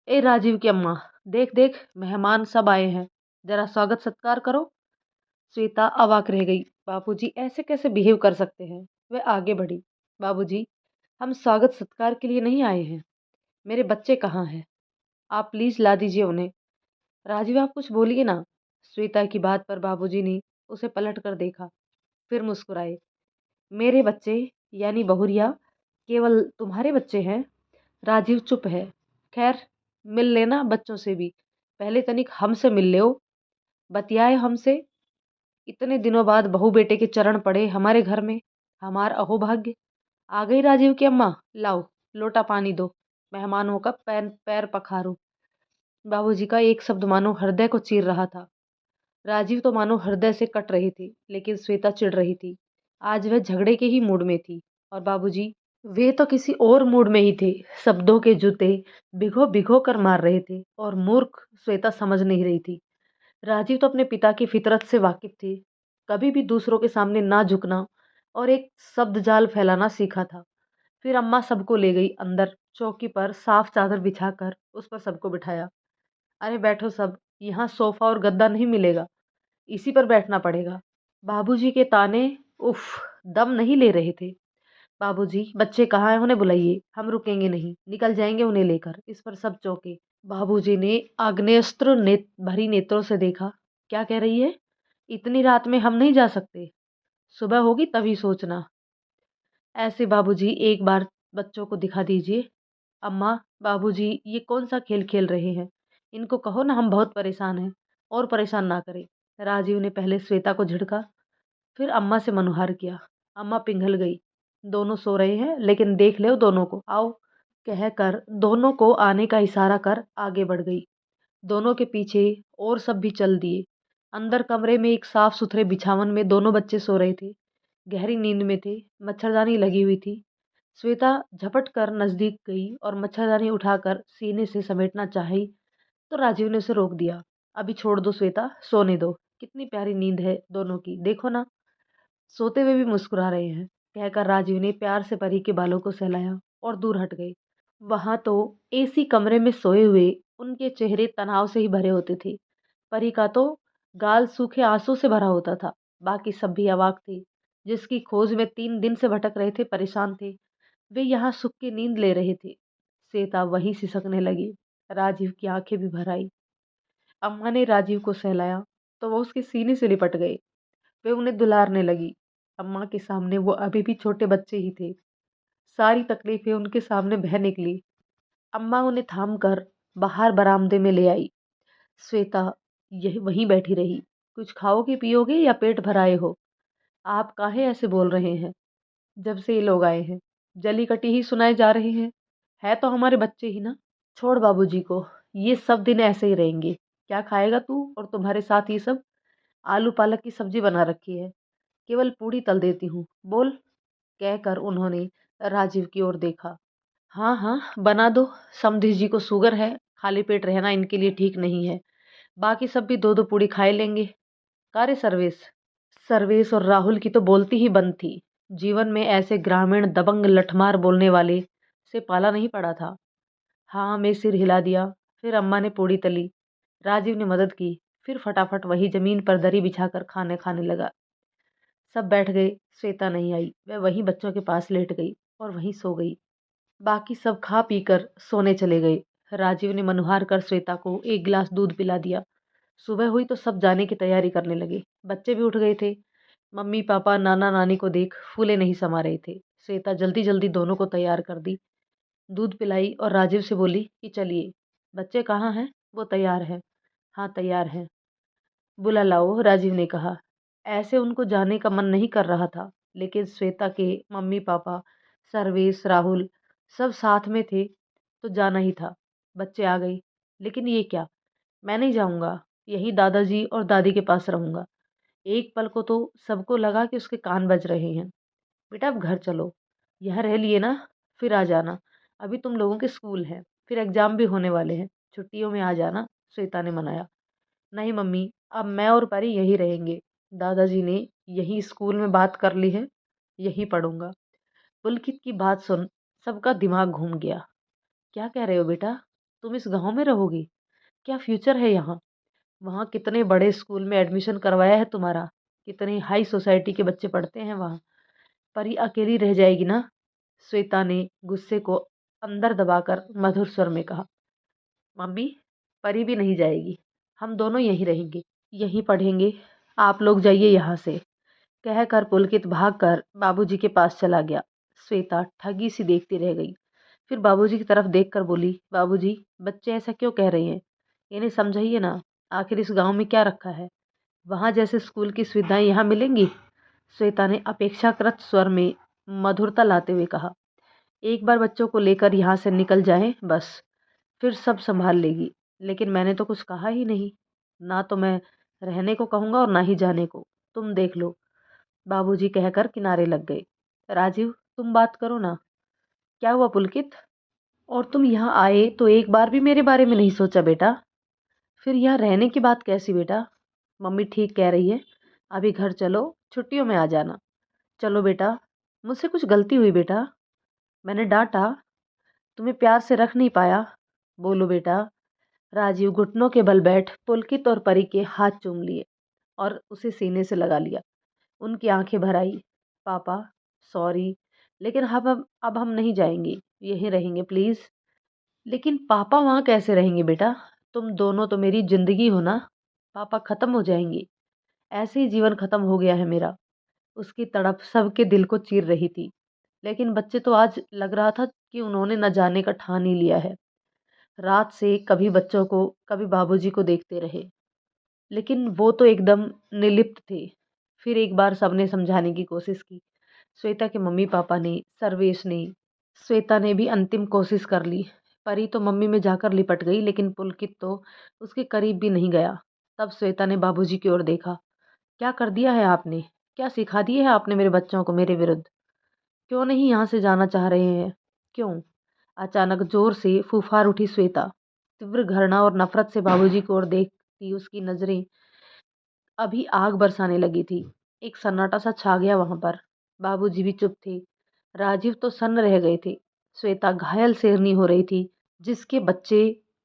ए राजीव की अम्मा, देख देख मेहमान सब आए हैं, जरा स्वागत सत्कार करो। श्वेता अवाक रह गई। बाबूजी ऐसे कैसे बिहेव कर सकते हैं? वह आगे बढ़ी। बाबूजी, हम स्वागत सत्कार के लिए नहीं आए हैं। मेरे बच्चे कहाँ हैं? आप प्लीज ला दीजिए उन्हें। राजीव, आप कुछ बोलिए ना। श्वेता की बात पर बाबूजी ने उसे पलट कर देखा, फिर मुस्कुराए। मेरे बच्चे यानी बहुरिया केवल तुम्हारे बच्चे हैं? राजीव चुप है। खैर, मिल लेना बच्चों से भी। पहले तनिक हमसे मिल ले। बतियाए हमसे। इतने दिनों बाद बहू बेटे के चरण पड़े हमारे घर में। हमार अहोभाग्य। आ गई राजीव की अम्मा, लाओ लोटा पानी दो, मेहमानों का पैर पैर पखारो। बाबूजी का एक शब्द मानो हृदय को चीर रहा था। राजीव तो मानो हृदय से कट रही थी, लेकिन श्वेता चिढ़ रही थी। आज वह झगड़े के ही मूड में थी और बाबूजी, वे तो किसी और मूड में ही थे। शब्दों के जूते भिगो भिगो कर मार रहे थे और मूर्ख श्वेता समझ नहीं रही थी। राजीव तो अपने पिता की फितरत से वाकिफ थे। कभी भी दूसरों के सामने ना झुकना और एक शब्द जाल फैलाना सीखा था। फिर अम्मा सबको ले गई अंदर। चौकी पर साफ चादर बिछाकर उस पर सबको बिठाया। अरे बैठो सब, यहाँ सोफा और गद्दा नहीं मिलेगा, इसी पर बैठना पड़ेगा। बाबूजी के ताने उफ दम नहीं ले रहे थे। बाबूजी, बच्चे कहाँ हैं? उन्हें बुलाइए, हम रुकेंगे नहीं, निकल जाएंगे उन्हें लेकर। इस पर सब चौंके। बाबूजी ने आग्नेयास्त्र भरी नेत्रों से देखा। क्या कह रही है? इतनी रात में हम नहीं जा सकते, सुबह होगी तभी सोचना। ऐसे बाबूजी एक बार बच्चों को दिखा दीजिए। अम्मा, बाबूजी ये कौन सा खेल खेल रहे हैं? इनको कहो ना हम बहुत परेशान हैं, और परेशान ना करें। राजीव ने पहले श्वेता को झिड़का, फिर अम्मा से मनुहार किया। अम्मा पिघल गई। दोनों सो रहे हैं, लेकिन देख लो दोनों को, आओ कहकर दोनों को आने का इशारा कर आगे बढ़ गई। दोनों के पीछे और सब भी चल दिए। अंदर कमरे में एक साफ सुथरे बिछावन में दोनों बच्चे सो रहे थे। गहरी नींद में थे। मच्छरदानी लगी हुई थी। श्वेता झपट कर नजदीक गई और मच्छरदानी उठाकर सीने से समेटना चाही तो राजीव ने उसे रोक दिया। अभी छोड़ दो श्वेता, सोने दो। कितनी प्यारी नींद है दोनों की, देखो ना, सोते हुए भी मुस्कुरा रहे हैं, कहकर राजीव ने प्यार से परी के बालों को सहलाया और दूर हट गए। वहां तो एसी कमरे में सोए हुए उनके चेहरे तनाव से ही भरे होते थे। परी का तो गाल सूखे आंसू से भरा होता था। बाकी सब भी अवाक थे। जिसकी खोज में 3 दिन से भटक रहे थे, परेशान थे। वे यहाँ सुख की नींद ले रहे थे। श्वेता वहीं सिसकने लगी। राजीव की आंखें भी भर आई। अम्मा ने राजीव को सहलाया तो वो उसके सीने से लिपट गए। वे उन्हें दुलारने लगी। अम्मा के सामने वो अभी भी छोटे बच्चे ही थे। सारी तकलीफें उनके सामने बह निकली। अम्मा उन्हें थाम कर बाहर बरामदे में ले आई। श्वेता यही वहीं बैठी रही। कुछ खाओगे पियोगे या पेट भराए हो? आप काहे ऐसे बोल रहे हैं? जब से ये लोग आए हैं जली कटी ही सुनाए जा रहे हैं। है तो हमारे बच्चे ही ना। छोड़ बाबूजी को, ये सब दिन ऐसे ही रहेंगे। क्या खाएगा तू और तुम्हारे साथ ये सब? आलू पालक की सब्जी बना रखी है, केवल पूड़ी तल देती हूँ। बोल। कहकर उन्होंने राजीव की ओर देखा। हाँ हाँ बना दो। समधी जी को शुगर है, खाली पेट रहना इनके लिए ठीक नहीं है। बाकी सब भी दो दो पूड़ी खाए लेंगे। कार्य सर्वेश। सर्वेश और राहुल की तो बोलती ही बंद थी। जीवन में ऐसे ग्रामीण दबंग लठमार बोलने वाले से पाला नहीं पड़ा था। हाँ मैं सिर हिला दिया। फिर अम्मा ने पूड़ी तली। राजीव ने मदद की। फिर फटाफट वही जमीन पर दरी बिछाकर खाने खाने लगा। सब बैठ गए। श्वेता नहीं आई। वह वहीं बच्चों के पास लेट गई और वहीं सो गई। बाकी सब खा पीकर सोने चले गए। राजीव ने मनुहार कर श्वेता को एक गिलास दूध पिला दिया। सुबह हुई तो सब जाने की तैयारी करने लगे। बच्चे भी उठ गए थे। मम्मी पापा नाना नानी को देख फूले नहीं समा रहे थे। श्वेता जल्दी जल्दी दोनों को तैयार कर दी। दूध पिलाई और राजीव से बोली कि चलिए। बच्चे कहाँ हैं? वो तैयार हैं। हाँ तैयार हैं। बुला लाओ, राजीव ने कहा। ऐसे उनको जाने का मन नहीं कर रहा था, लेकिन श्वेता के मम्मी पापा, सर्वेश, राहुल सब साथ में थे तो जाना ही था। बच्चे आ गए। लेकिन ये क्या? मैं नहीं जाऊंगा। यही दादाजी और दादी के पास रहूंगा। एक पल को तो सबको लगा कि उसके कान बज रहे हैं। बेटा अब घर चलो। यहाँ रह लिए ना, फिर आ जाना। अभी तुम लोगों के स्कूल हैं, फिर एग्जाम भी होने वाले हैं। छुट्टियों में आ जाना, श्वेता ने मनाया। नहीं मम्मी, अब मैं और परी यहीं रहेंगे। दादाजी ने यहीं स्कूल में बात कर ली है, यहीं पढ़ूंगा। पुलकित की बात सुन सबका दिमाग घूम गया। क्या कह रहे हो बेटा? तुम इस गांव में रहोगी? क्या फ्यूचर है यहाँ? वहाँ कितने बड़े स्कूल में एडमिशन करवाया है तुम्हारा? कितने हाई सोसाइटी के बच्चे पढ़ते हैं वहाँ। परी अकेली रह जाएगी ना? श्वेता ने गुस्से को अंदर दबाकर मधुर स्वर में कहा। मम्मी, परी भी नहीं जाएगी। हम दोनों यहीं रहेंगे, यहीं पढ़ेंगे। आप लोग जाइए यहाँ से। कहकर पुलकित भागकर बाबूजी के पास चला गया। श्वेता ठगी सी देखती रह गई। फिर बाबूजी की तरफ देखकर बोली, बाबूजी, बच्चे ऐसा क्यों कह रहे हैं? इन्हें समझाइए ना। आखिर इस गांव में क्या रखा है? वहाँ जैसे स्कूल की सुविधाएं यहाँ मिलेंगी? श्वेता ने अपेक्षाकृत स्वर में मधुरता लाते हुए कहा। एक बार बच्चों को लेकर यहाँ से निकल जाएं बस, फिर सब संभाल लेगी। लेकिन मैंने तो कुछ कहा ही नहीं। ना तो मैं रहने को कहूँगा और ना ही जाने को। तुम देख लो। बाबूजी कहकर किनारे लग गए। राजीव, तुम बात करो ना। क्या हुआ पुलकित? और तुम यहाँ आए तो एक बार भी मेरे बारे में नहीं सोचा बेटा? फिर यहाँ रहने की बात कैसी बेटा? मम्मी ठीक कह रही है। अभी घर चलो, छुट्टियों में आ जाना। चलो बेटा। मुझसे कुछ गलती हुई बेटा? मैंने डांटा? तुम्हें प्यार से रख नहीं पाया? बोलो बेटा। राजीव घुटनों के बल बैठ पुलकित और परी के हाथ चूम लिए और उसे सीने से लगा लिया। उनकी आंखें भर आई। पापा, सॉरी, लेकिन अब हम नहीं जाएंगे, यहीं रहेंगे प्लीज। लेकिन पापा वहाँ कैसे रहेंगे बेटा? तुम दोनों तो मेरी जिंदगी हो ना। पापा खत्म हो जाएंगे। ऐसे ही जीवन खत्म हो गया है मेरा। उसकी तड़प सबके दिल को चीर रही थी। लेकिन बच्चे तो आज लग रहा था कि उन्होंने न जाने का ठान ही लिया है। रात से कभी बच्चों को कभी बाबूजी को देखते रहे, लेकिन वो तो एकदम निर्लिप्त थे। फिर एक बार सबने समझाने की कोशिश की। श्वेता के मम्मी पापा ने, सर्वेश ने, श्वेता ने भी अंतिम कोशिश कर ली। परी तो मम्मी में जाकर लिपट गई, लेकिन पुलकित तो उसके करीब भी नहीं गया। तब श्वेता ने बाबूजी की ओर देखा। क्या कर दिया है आपने? क्या सिखा दिए है आपने मेरे बच्चों को मेरे विरुद्ध? क्यों नहीं यहाँ से जाना चाह रहे हैं? क्यों? अचानक जोर से फूफार उठी श्वेता। तीव्र घृणा और नफरत से बाबूजी की ओर देखती उसकी नजरें अभी आग बरसाने लगी थी। एक सन्नाटा सा छा गया वहां पर। बाबूजी भी चुप थे। राजीव तो सन्न रह गए थे। श्वेता घायल शेरनी हो रही थी, जिसके बच्चे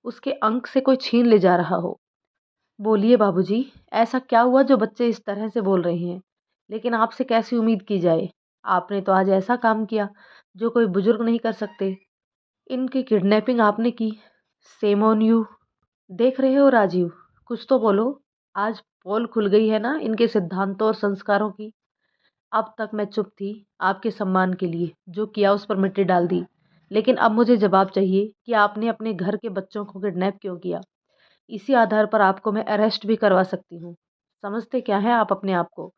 उसके अंक से कोई छीन ले जा रहा हो। बोलिए बाबूजी, ऐसा क्या हुआ जो बच्चे इस तरह से बोल रहे हैं? लेकिन आपसे कैसी उम्मीद की जाए? आपने तो आज ऐसा काम किया जो कोई बुजुर्ग नहीं कर सकते। इनकी किडनैपिंग आपने की। Shame on you. देख रहे हो राजीव, कुछ तो बोलो। आज पोल खुल गई है ना इनके सिद्धांतों और संस्कारों की। अब तक मैं चुप थी, आपके सम्मान के लिए जो किया उस पर मिट्टी डाल दी। लेकिन अब मुझे जवाब चाहिए कि आपने अपने घर के बच्चों को किडनैप क्यों किया। इसी आधार पर आपको मैं अरेस्ट भी करवा सकती हूँ। समझते क्या है आप अपने आप को?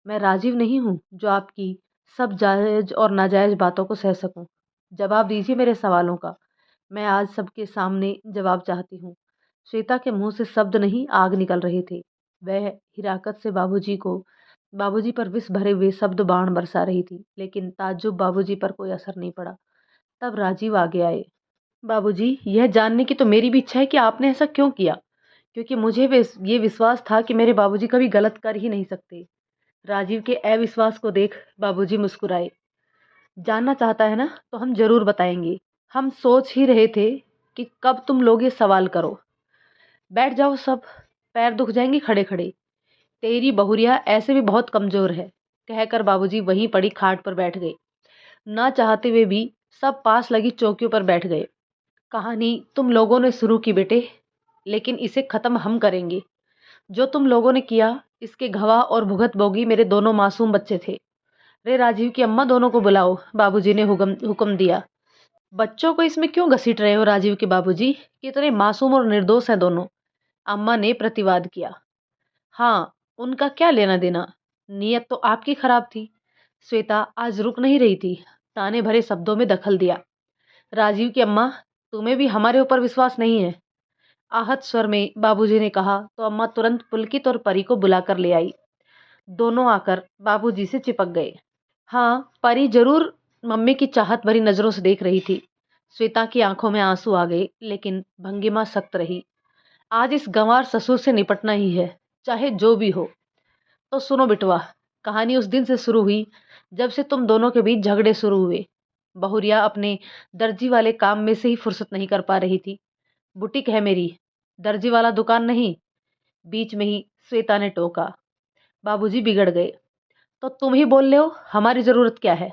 मैं राजीव नहीं हूँ जो आपकी सब जायज़ और नाजायज़ बातों को सह सकूँ। जवाब दीजिए मेरे सवालों का। मैं आज सबके सामने जवाब चाहती हूँ। श्वेता के मुंह से शब्द नहीं, आग निकल रहे थे। वह हिराकत से बाबूजी पर विष भरे हुए शब्द बाण बरसा रही थी, लेकिन ताज्जुब बाबूजी पर कोई असर नहीं पड़ा। तब राजीव आगे आए। बाबूजी, यह जानने की तो मेरी भी इच्छा है कि आपने ऐसा क्यों किया, क्योंकि मुझे ये विश्वास था कि मेरे बाबूजी कभी गलत कर ही नहीं सकते। राजीव के अविश्वास को देख बाबूजी मुस्कुराए। जानना चाहता है ना, तो हम जरूर बताएंगे। हम सोच ही रहे थे कि कब तुम लोग ये सवाल करो। बैठ जाओ सब, पैर दुख जाएंगे खड़े खड़े। तेरी बहुरिया ऐसे भी बहुत कमजोर है, कहकर बाबूजी वहीं पड़ी खाट पर बैठ गए। ना चाहते हुए भी सब पास लगी चौकियों पर बैठ गए। कहानी तुम लोगों ने शुरू की बेटे, लेकिन इसे खत्म हम करेंगे। जो तुम लोगों ने किया, इसके गवाह और भुगत भोगी मेरे दोनों मासूम बच्चे थे। रे राजीव की अम्मा, दोनों को बुलाओ, बाबूजी ने हुक्म दिया। बच्चों को इसमें क्यों घसीट रहे हो राजीव के बाबूजी? कितने मासूम और निर्दोष हैं दोनों, अम्मा ने प्रतिवाद किया। हाँ, उनका क्या लेना देना? नीयत तो आपकी खराब थी। श्वेता आज रुक नहीं रही थी, ताने भरे शब्दों में दखल दिया। राजीव की अम्मा, तुम्हें भी हमारे ऊपर विश्वास नहीं है? आहत स्वर में बाबूजी ने कहा तो अम्मा तुरंत पुलकित और परी को बुलाकर ले आई। दोनों आकर बाबूजी से चिपक गए। हाँ, परी जरूर मम्मी की चाहत भरी नजरों से देख रही थी। श्वेता की आंखों में आंसू आ गए, लेकिन भंगिमा सख्त रही। आज इस गंवार ससुर से निपटना ही है, चाहे जो भी हो। तो सुनो बिटवा, कहानी उस दिन से शुरू हुई जब से तुम दोनों के बीच झगड़े शुरू हुए। बहुरिया अपने दर्जी वाले काम में से ही फुर्सत नहीं कर पा रही थी। बुटीक है मेरी, दर्जी वाला दुकान नहीं। बीच में ही श्वेता ने टोका। बाबूजी बिगड़ गए। तो तुम ही बोल ले हो, हमारी जरूरत क्या है?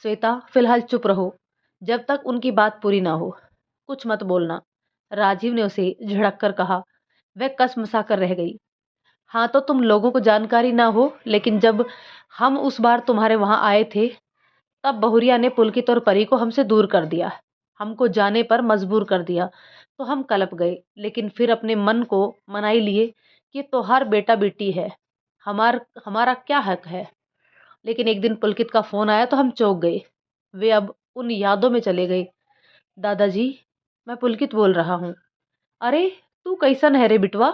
श्वेता, फिलहाल चुप रहो जब तक उनकी बात पूरी ना हो। कुछ मत बोलना, राजीव ने उसे झिड़क कर कहा। वह कसमसा कर रह गई। हाँ, तो तुम लोगों को जानकारी ना हो, लेकिन जब हम उस बार तुम्हारे वहां आए थे, तब बहुरिया ने पुलकित और परी को हमसे दूर कर दिया, हमको जाने पर मजबूर कर दिया। तो हम कलप गए, लेकिन फिर अपने मन को मनाई लिए कि तोहार बेटा बेटी है, हमारा क्या हक है। लेकिन एक दिन पुलकित का फोन आया तो हम चौंक गए। वे अब उन यादों में चले गए। दादाजी, मैं पुलकित बोल रहा हूँ। अरे, तू कैसन है रे बिटवा?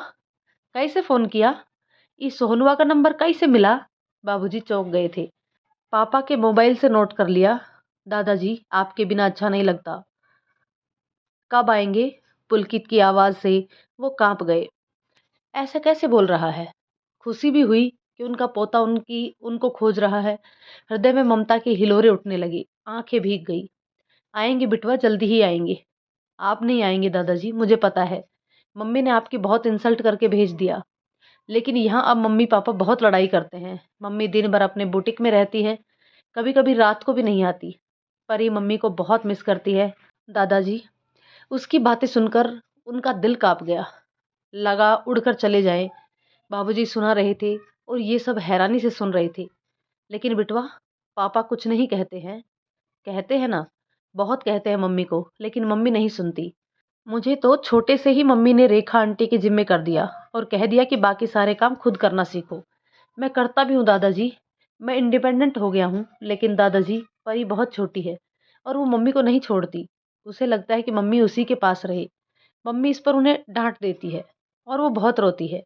कैसे फोन किया? इस सोहनुआ का नंबर कैसे मिला? बाबूजी चौंक गए थे। पापा के मोबाइल से नोट कर लिया। दादाजी, आपके बिना अच्छा नहीं लगता। कब आएंगे? पुलकित की आवाज से वो कांप गए। ऐसा कैसे बोल रहा है? खुशी भी हुई कि उनका पोता उनको खोज रहा है। हृदय में ममता के हिलोरे उठने लगी, आंखें भीग गई। आएंगे बिटवा, जल्दी ही आएंगे। आप नहीं आएंगे दादाजी, मुझे पता है। मम्मी ने आपकी बहुत इंसल्ट करके भेज दिया। लेकिन यहाँ अब मम्मी पापा बहुत लड़ाई करते हैं। मम्मी दिन भर अपने बुटीक में रहती है, कभी कभी रात को भी नहीं आती। परी मम्मी को बहुत मिस करती है दादाजी। उसकी बातें सुनकर उनका दिल कांप गया, लगा उड़कर चले जाए। बाबूजी सुना रहे थे और ये सब हैरानी से सुन रहे थे। लेकिन बिटवा, पापा कुछ नहीं कहते हैं? कहते हैं ना, बहुत कहते हैं मम्मी को, लेकिन मम्मी नहीं सुनती। मुझे तो छोटे से ही मम्मी ने रेखा आंटी के जिम्मे कर दिया और कह दिया कि बाकी सारे काम खुद करना सीखो। मैं करता भी हूँ दादाजी, मैं इंडिपेंडेंट हो गया हूँ। लेकिन दादाजी, परी बहुत छोटी है और वो मम्मी को नहीं छोड़ती। उसे लगता है कि मम्मी उसी के पास रहे। मम्मी इस पर उन्हें डांट देती है और वो बहुत रोती है।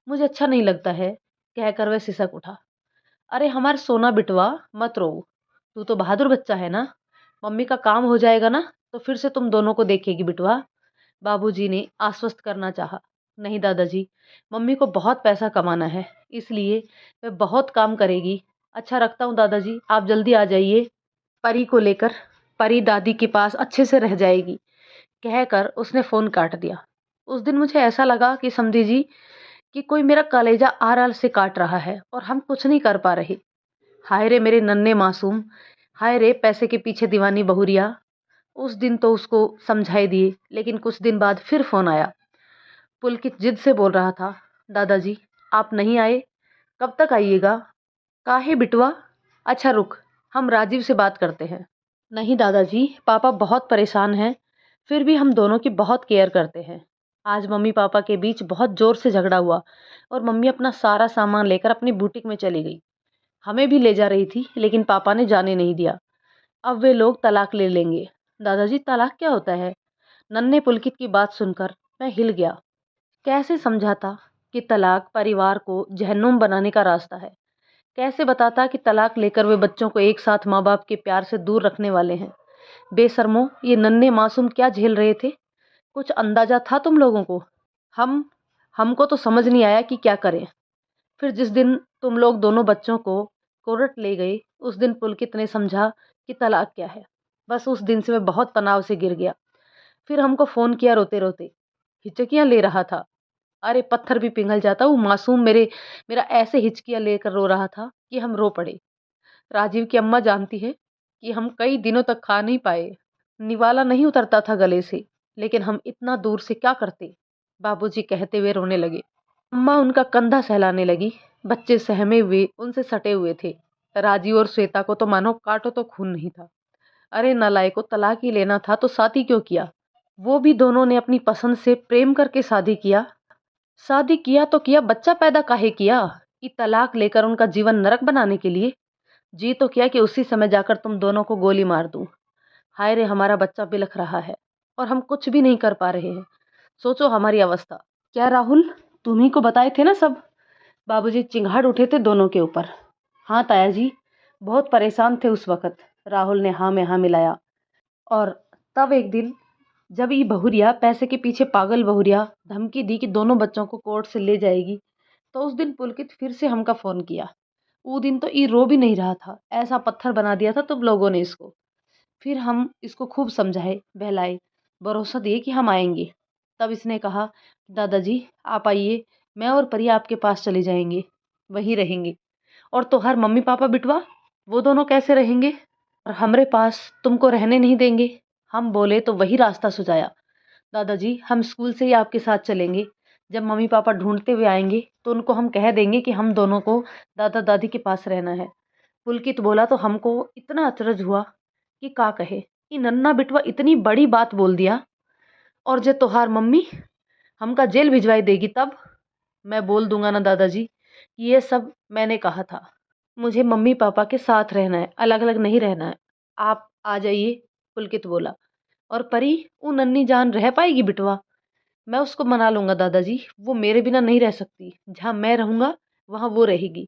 मुझे अच्छा नहीं लगता है, कहकर वह सिसक उठा। अरे हमारे सोना बिटवा, मत रो। तू तो बहादुर बच्चा है ना। मम्मी का काम हो जाएगा ना, तो फिर से तुम दोनों को देखेगी बिटवा। बाबूजी ने आश्वस्त करना चाहा। नहीं दादाजी, मम्मी को बहुत पैसा कमाना है, इसलिए वह बहुत काम करेगी। अच्छा रखता हूँ दादाजी, आप जल्दी आ जाइए। परी को लेकर परी दादी के पास अच्छे से रह जाएगी, कहकर उसने फोन काट दिया। उस दिन मुझे ऐसा लगा कि समधी जी कि कोई मेरा कलेजा आर-आर से काट रहा है और हम कुछ नहीं कर पा रहे। हाय रे मेरे नन्हे मासूम! हाय रे पैसे के पीछे दीवानी बहुरिया! उस दिन तो उसको समझाए दिए, लेकिन कुछ दिन बाद फिर फ़ोन आया। पुलकित जिद से बोल रहा था, दादाजी आप नहीं आए? कब तक आइएगा? काहे बिटवा? अच्छा रुक, हम राजीव से बात करते हैं। नहीं दादाजी, पापा बहुत परेशान हैं, फिर भी हम दोनों की बहुत केयर करते हैं। आज मम्मी पापा के बीच बहुत ज़ोर से झगड़ा हुआ और मम्मी अपना सारा सामान लेकर अपनी बुटीक में चली गई। हमें भी ले जा रही थी, लेकिन पापा ने जाने नहीं दिया। अब वे लोग तलाक ले लेंगे। दादाजी तलाक क्या होता है? नन्हे पुलकित की बात सुनकर मैं हिल गया। कैसे समझाता कि तलाक परिवार को जहन्नुम बनाने का रास्ता है? कैसे बताता कि तलाक लेकर वे बच्चों को एक साथ माँ बाप के प्यार से दूर रखने वाले हैं? बेशर्मों, ये नन्हे मासूम क्या झेल रहे थे? कुछ अंदाजा था तुम लोगों को? हम हमको तो समझ नहीं आया कि क्या करें। फिर जिस दिन तुम लोग दोनों बच्चों को कोर्ट ले गए, उस दिन पुलकित ने समझा कि तलाक क्या है। बस उस दिन से मैं बहुत तनाव से गिर गया। फिर हमको फ़ोन किया रोते रोते, हिचकियाँ ले रहा था। अरे पत्थर भी पिघल जाता, वो मासूम मेरा ऐसे हिचकियाँ लेकर रो रहा था कि हम रो पड़े। राजीव की अम्मा जानती है कि हम कई दिनों तक खा नहीं पाए, निवाला नहीं उतरता था गले से, लेकिन हम इतना दूर से क्या करते? बाबूजी कहते हुए रोने लगे। अम्मा उनका कंधा सहलाने लगी। बच्चे सहमे हुए उनसे सटे हुए थे। राजीव और श्वेता को तो मानो काटो तो खून नहीं था। अरे नालायकों, तलाक ही लेना था तो शादी क्यों किया? वो भी दोनों ने अपनी पसंद से प्रेम करके शादी किया। शादी किया तो किया, बच्चा पैदा काहे किया? कि तलाक लेकर उनका जीवन नरक बनाने के लिए? जी तो किया कि उसी समय जाकर तुम दोनों को गोली मार दूं। हाय रे हमारा बच्चा बिलख रहा है और हम कुछ भी नहीं कर पा रहे हैं। सोचो हमारी अवस्था। क्या राहुल, तुम्ही को बताए थे ना सब? बाबूजी चिंगाड़ उठे थे दोनों के ऊपर। हाँ ताया जी, बहुत परेशान थे उस वक्त। राहुल ने हाँ में हाँ मिलाया। और तब एक दिन जब ये बहुरिया, पैसे के पीछे पागल बहुरिया, धमकी दी कि दोनों बच्चों को कोर्ट से ले जाएगी, तो उस दिन पुलकित फिर से हमका फ़ोन किया। वो दिन तो ये रो भी नहीं रहा था, ऐसा पत्थर बना दिया था तुम लोगों ने इसको। फिर हम इसको खूब समझाए, बहलाए, भरोसा दिए कि हम आएंगे। तब इसने कहा, दादाजी आप आइए, मैं और परी आपके पास चले जाएंगे, वहीं रहेंगे। और तो हर मम्मी पापा बिटवा, वो दोनों कैसे रहेंगे? और हमरे पास तुमको रहने नहीं देंगे। हम बोले तो वही रास्ता सुझाया, दादाजी हम स्कूल से ही आपके साथ चलेंगे। जब मम्मी पापा ढूंढते हुए आएंगे तो उनको हम कह देंगे कि हम दोनों को दादा दादी के पास रहना है। पुलकित बोला तो हमको इतना अचरज हुआ कि का कहे, कि नन्ना बिटवा इतनी बड़ी बात बोल दिया। और जे तोहार मम्मी हमका जेल भिजवाई देगी तब? मैं बोल दूंगा ना दादाजी कि ये सब मैंने कहा था। मुझे मम्मी पापा के साथ रहना है, अलग अलग नहीं रहना है। आप आ जाइए, पुलकित बोला। और परी, वो नन्ही जान रह पाएगी बिटवा? मैं उसको मना लूंगा दादाजी, वो मेरे बिना नहीं रह सकती। जहाँ मैं रहूंगा वहाँ वो रहेगी।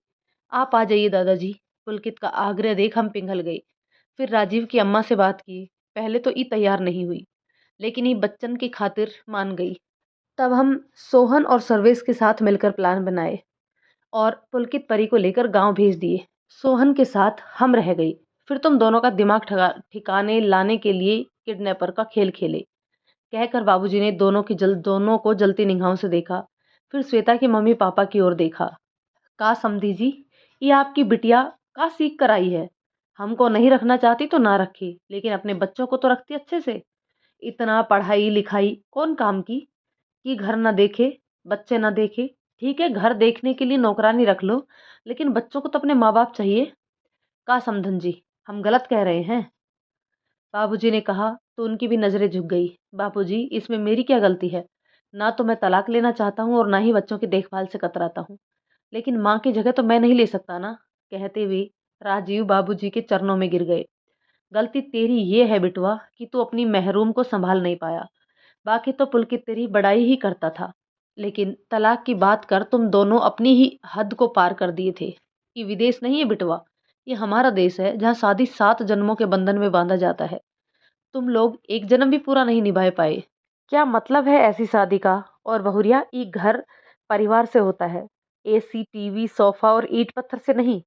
आप आ जाइए दादाजी। पुलकित का आग्रह देख हम पिघल गए। फिर राजीव की अम्मा से बात की। पहले तो ई तैयार नहीं हुई, लेकिन ये बच्चन की खातिर मान गई। तब हम सोहन और सर्वेश के साथ मिलकर प्लान बनाए और पुलकित परी को लेकर गांव भेज दिए। सोहन के साथ हम रह गई। फिर तुम दोनों का दिमाग ठिकाने लाने के लिए किडनैपर का खेल खेले, कहकर बाबूजी ने दोनों को जलती निगाहों से देखा। फिर श्वेता के मम्मी पापा की ओर देखा। का समधी जी, ये आपकी बिटिया का सीख कर आई है। हमको नहीं रखना चाहती तो ना रखी, लेकिन अपने बच्चों को तो रखती अच्छे से। इतना पढ़ाई लिखाई कौन काम की? कि घर ना देखे, बच्चे ना देखे। ठीक है, घर देखने के लिए नौकरानी रख लो, लेकिन बच्चों को तो अपने माँ बाप चाहिए। का समधन जी, हम गलत कह रहे हैं? बाबूजी ने कहा तो उनकी भी नजरें झुक गई। बाबूजी, इसमें मेरी क्या गलती है? ना तो मैं तलाक लेना चाहता हूँ और ना ही बच्चों की देखभाल से कतराता हूँ, लेकिन माँ की जगह तो मैं नहीं ले सकता ना। कहते हुए राजीव बाबूजी के चरणों में गिर गए। गलती तेरी ये है बिटवा कि तू अपनी महरूम को संभाल नहीं पाया। बाकी तो पुलकित तेरी बड़ाई ही करता था, लेकिन तलाक की बात कर तुम दोनों अपनी ही हद को पार कर दिए थे। ये विदेश नहीं है बिटवा, ये हमारा देश है जहाँ शादी 7 जन्मों के बंधन में बांधा जाता है। तुम लोग एक जन्म भी पूरा नहीं निभा पाए। क्या मतलब है ऐसी शादी का? और बहुरिया, ये घर परिवार से होता है, एसी टीवी सोफा और ईंट पत्थर से नहीं।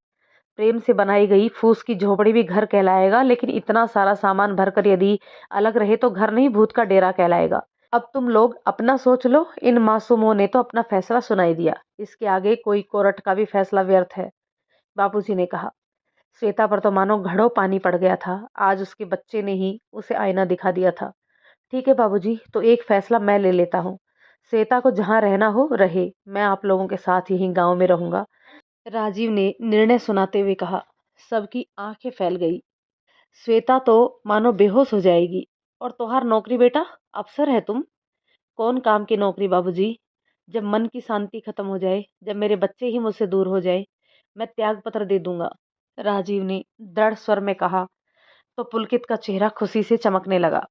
प्रेम से बनाई गई फूस की झोपड़ी भी घर कहलाएगा, लेकिन इतना सारा सामान भरकर यदि अलग रहे तो घर नहीं भूत का डेरा कहलाएगा। अब तुम लोग अपना सोच लो, इन मासूमों ने तो अपना फैसला सुना ही दिया, इसके आगे कोई कोर्ट का भी फैसला व्यर्थ है, बाबूजी ने कहा। श्वेता पर तो मानो घड़ों पानी पड़ गया था। आज उसके बच्चे ने ही उसे आईना दिखा दिया था। ठीक है बाबूजी, तो एक फैसला मैं ले लेता हूँ। श्वेता को जहाँ रहना हो रहे, मैं आप लोगों के साथ यहीं गांव में रहूंगा, राजीव ने निर्णय सुनाते हुए कहा। सबकी आंखें फैल गई। श्वेता तो मानो बेहोश हो जाएगी। और तोहार नौकरी बेटा, अफसर है तुम। कौन काम की नौकरी बाबूजी? जब मन की शांति खत्म हो जाए, जब मेरे बच्चे ही मुझसे दूर हो जाए, मैं त्याग पत्र दे दूंगा, राजीव ने दृढ़ स्वर में कहा। तो पुलकित का चेहरा खुशी से चमकने लगा।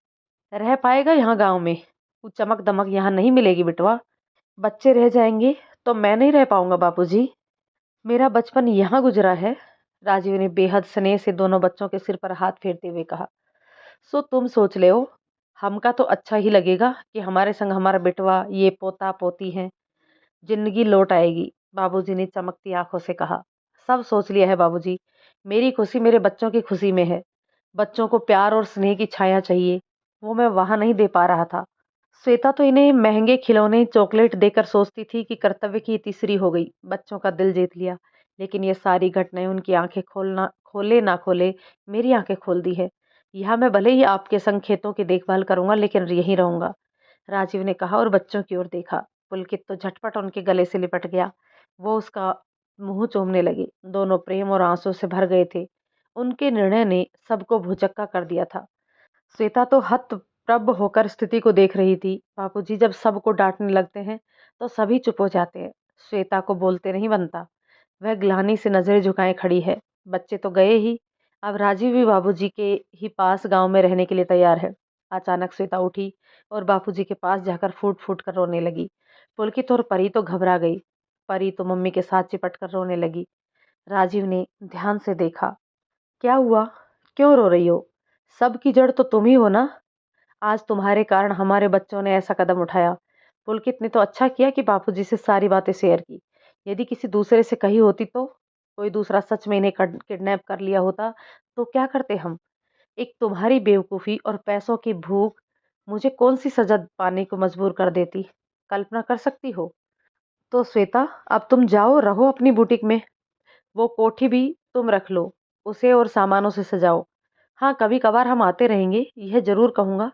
रह पाएगा यहाँ गांव में? वो चमक दमक यहाँ नहीं मिलेगी बिटवा। बच्चे रह जाएंगे तो मैं नहीं रह पाऊंगा बाबूजी। मेरा बचपन यहाँ गुजरा है, राजीव ने बेहद स्नेह से दोनों बच्चों के सिर पर हाथ फेरते हुए कहा। सो तुम सोच ले हो, हमका तो अच्छा ही लगेगा कि हमारे संग हमारा बेटवा, ये पोता पोती हैं। जिंदगी लौट आएगी, बाबूजी ने चमकती आंखों से कहा। सब सोच लिया है बाबूजी। मेरी खुशी मेरे बच्चों की खुशी में है। बच्चों को प्यार और स्नेह की छाया चाहिए, वो मैं वहां नहीं दे पा रहा था। श्वेता तो इन्हें महंगे खिलौने चॉकलेट देकर सोचती थी कि कर्तव्य की तीसरी हो गई, बच्चों का दिल जीत लिया। लेकिन ये सारी घटनाएं उनकी आंखें खोलना खोले ना खोले, मेरी आंखें खोल दी है। यहाँ मैं भले ही आपके संग खेतों की देखभाल करूंगा, लेकिन यहीं रहूंगा, राजीव ने कहा और बच्चों की ओर देखा। पुलकित तो झटपट उनके गले से लिपट गया। वो उसका मुंह चूमने लगे। दोनों प्रेम और आंसू से भर गए थे। उनके निर्णय ने सबको भुचक्का कर दिया था। श्वेता तो हतप्रभ होकर स्थिति को देख रही थी। बापूजी जब सबको डांटने लगते हैं तो सभी चुप हो जाते हैं। श्वेता को बोलते नहीं बनता। वह ग्लानि से नजरें झुकाए खड़ी है। बच्चे तो गए ही, अब राजीव भी बाबूजी के ही पास गांव में रहने के लिए तैयार है। अचानक श्वेता उठी और बापूजी के पास जाकर फूट फूट कर रोने लगी। पुलकित और परी तो घबरा गई। परी तो मम्मी के साथ चिपट कर रोने लगी। राजीव ने ध्यान से देखा। क्या हुआ? क्यों रो रही हो? सब की जड़ तो तुम ही हो ना। आज तुम्हारे कारण हमारे बच्चों ने ऐसा कदम उठाया। पुलकित ने तो अच्छा किया कि बापूजी से सारी बातें शेयर की। यदि किसी दूसरे से कही होती तो, कोई दूसरा सच में इन्हें किडनैप कर लिया होता, तो क्या करते हम? एक तुम्हारी बेवकूफ़ी और पैसों की भूख मुझे कौन सी सजा पाने को मजबूर कर देती, कल्पना कर सकती हो? तो श्वेता, अब तुम जाओ, रहो अपनी बुटीक में। वो कोठी भी तुम रख लो, उसे और सामानों से सजाओ। हाँ, कभी कभार हम आते रहेंगे, यह जरूर कहूंगा।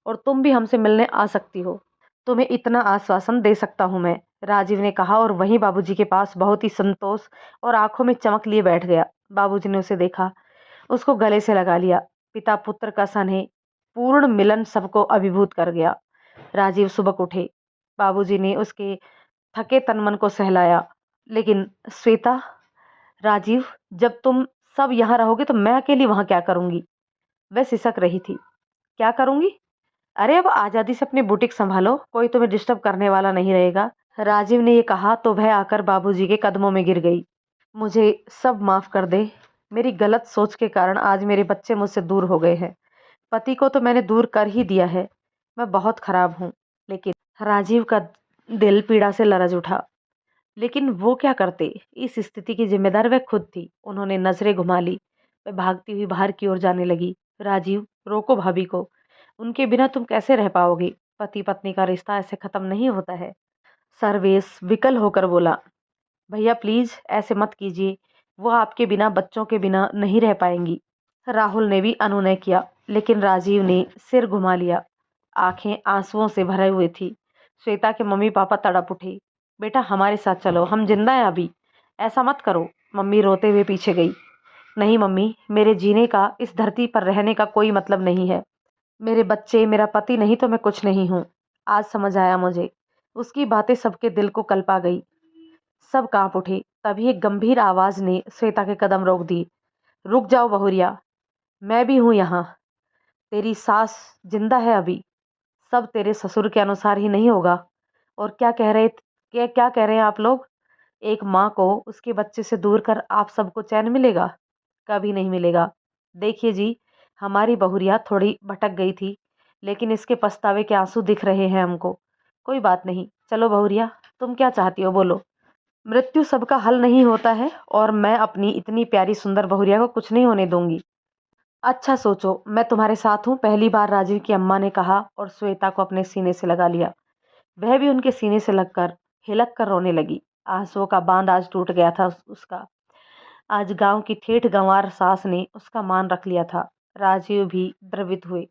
और तुम भी हमसे मिलने आ सकती हो। तुम्हें इतना आश्वासन दे सकता हूं मैं, राजीव ने कहा और वहीं बाबूजी के पास बहुत ही संतोष और आंखों में चमक लिए बैठ गया। बाबूजी ने उसे देखा, उसको गले से लगा लिया। पिता पुत्र का स्नेह, पूर्ण मिलन सबको अभिभूत कर गया। राजीव सुबह उठे। बाबूजी ने उसके थके तन मन को सहलाया। लेकिन श्वेता, राजीव, जब तुम सब यहाँ रहोगे तो मैं अकेली वहां क्या करूंगी? वह सिसक रही थी। क्या करूंगी? अरे अब आजादी से अपनी बुटीक संभालो, कोई तुम्हें डिस्टर्ब करने वाला नहीं रहेगा, राजीव ने ये कहा तो वह आकर बाबूजी के कदमों में गिर गई। मुझे सब माफ कर दे। मेरी गलत सोच के कारण आज मेरे बच्चे मुझसे दूर हो गए हैं। पति को तो मैंने दूर कर ही दिया है। मैं बहुत खराब हूँ। लेकिन राजीव का दिल पीड़ा से लरज उठा। लेकिन वो क्या करते? इस स्थिति की जिम्मेदार वह खुद थी। उन्होंने नजरें घुमा ली। वह भागती हुई बाहर की ओर जाने लगी। राजीव, रोको भाभी को। उनके बिना तुम कैसे रह पाओगे? पति पत्नी का रिश्ता ऐसे खत्म नहीं होता है। सर्वेश विकल होकर बोला। भैया प्लीज ऐसे मत कीजिए, वो आपके बिना, बच्चों के बिना नहीं रह पाएंगी। राहुल ने भी अनुनय किया, लेकिन राजीव ने सिर घुमा लिया। आंखें आंसुओं से भरे हुए थी। श्वेता के मम्मी पापा तड़प उठे। बेटा हमारे साथ चलो, हम जिंदा हैं अभी। ऐसा मत करो। मम्मी रोते हुए पीछे गई। नहीं मम्मी, मेरे जीने का, इस धरती पर रहने का कोई मतलब नहीं है। मेरे बच्चे, मेरा पति नहीं तो मैं कुछ नहीं हूँ। आज समझ आया मुझे। उसकी बातें सबके दिल को कल्पा गई। सब कांप उठे। तभी एक गंभीर आवाज ने श्वेता के कदम रोक दिए। रुक जाओ बहुरिया, मैं भी हूं यहाँ। तेरी सास जिंदा है अभी। सब तेरे ससुर के अनुसार ही नहीं होगा। और क्या कह रहे हैं आप लोग? एक माँ को उसके बच्चे से दूर कर आप सबको चैन मिलेगा? कभी नहीं मिलेगा। देखिए जी, हमारी बहुरिया थोड़ी भटक गई थी, लेकिन इसके पछतावे के आंसू दिख रहे हैं हमको। कोई बात नहीं, चलो बहुरिया, तुम क्या चाहती हो बोलो। मृत्यु सबका हल नहीं होता है, और मैं अपनी इतनी प्यारी सुंदर बहुरिया को कुछ नहीं होने दूंगी। अच्छा सोचो, मैं तुम्हारे साथ हूँ, पहली बार राजीव की अम्मा ने कहा और श्वेता को अपने सीने से लगा लिया। वह भी उनके सीने से लगकर हिलक कर रोने लगी। आंसुओं का बांध आज टूट गया था उसका। आज गांव की ठेठ गंवार सास ने उसका मान रख लिया था। राजीव भी द्रवित हुए।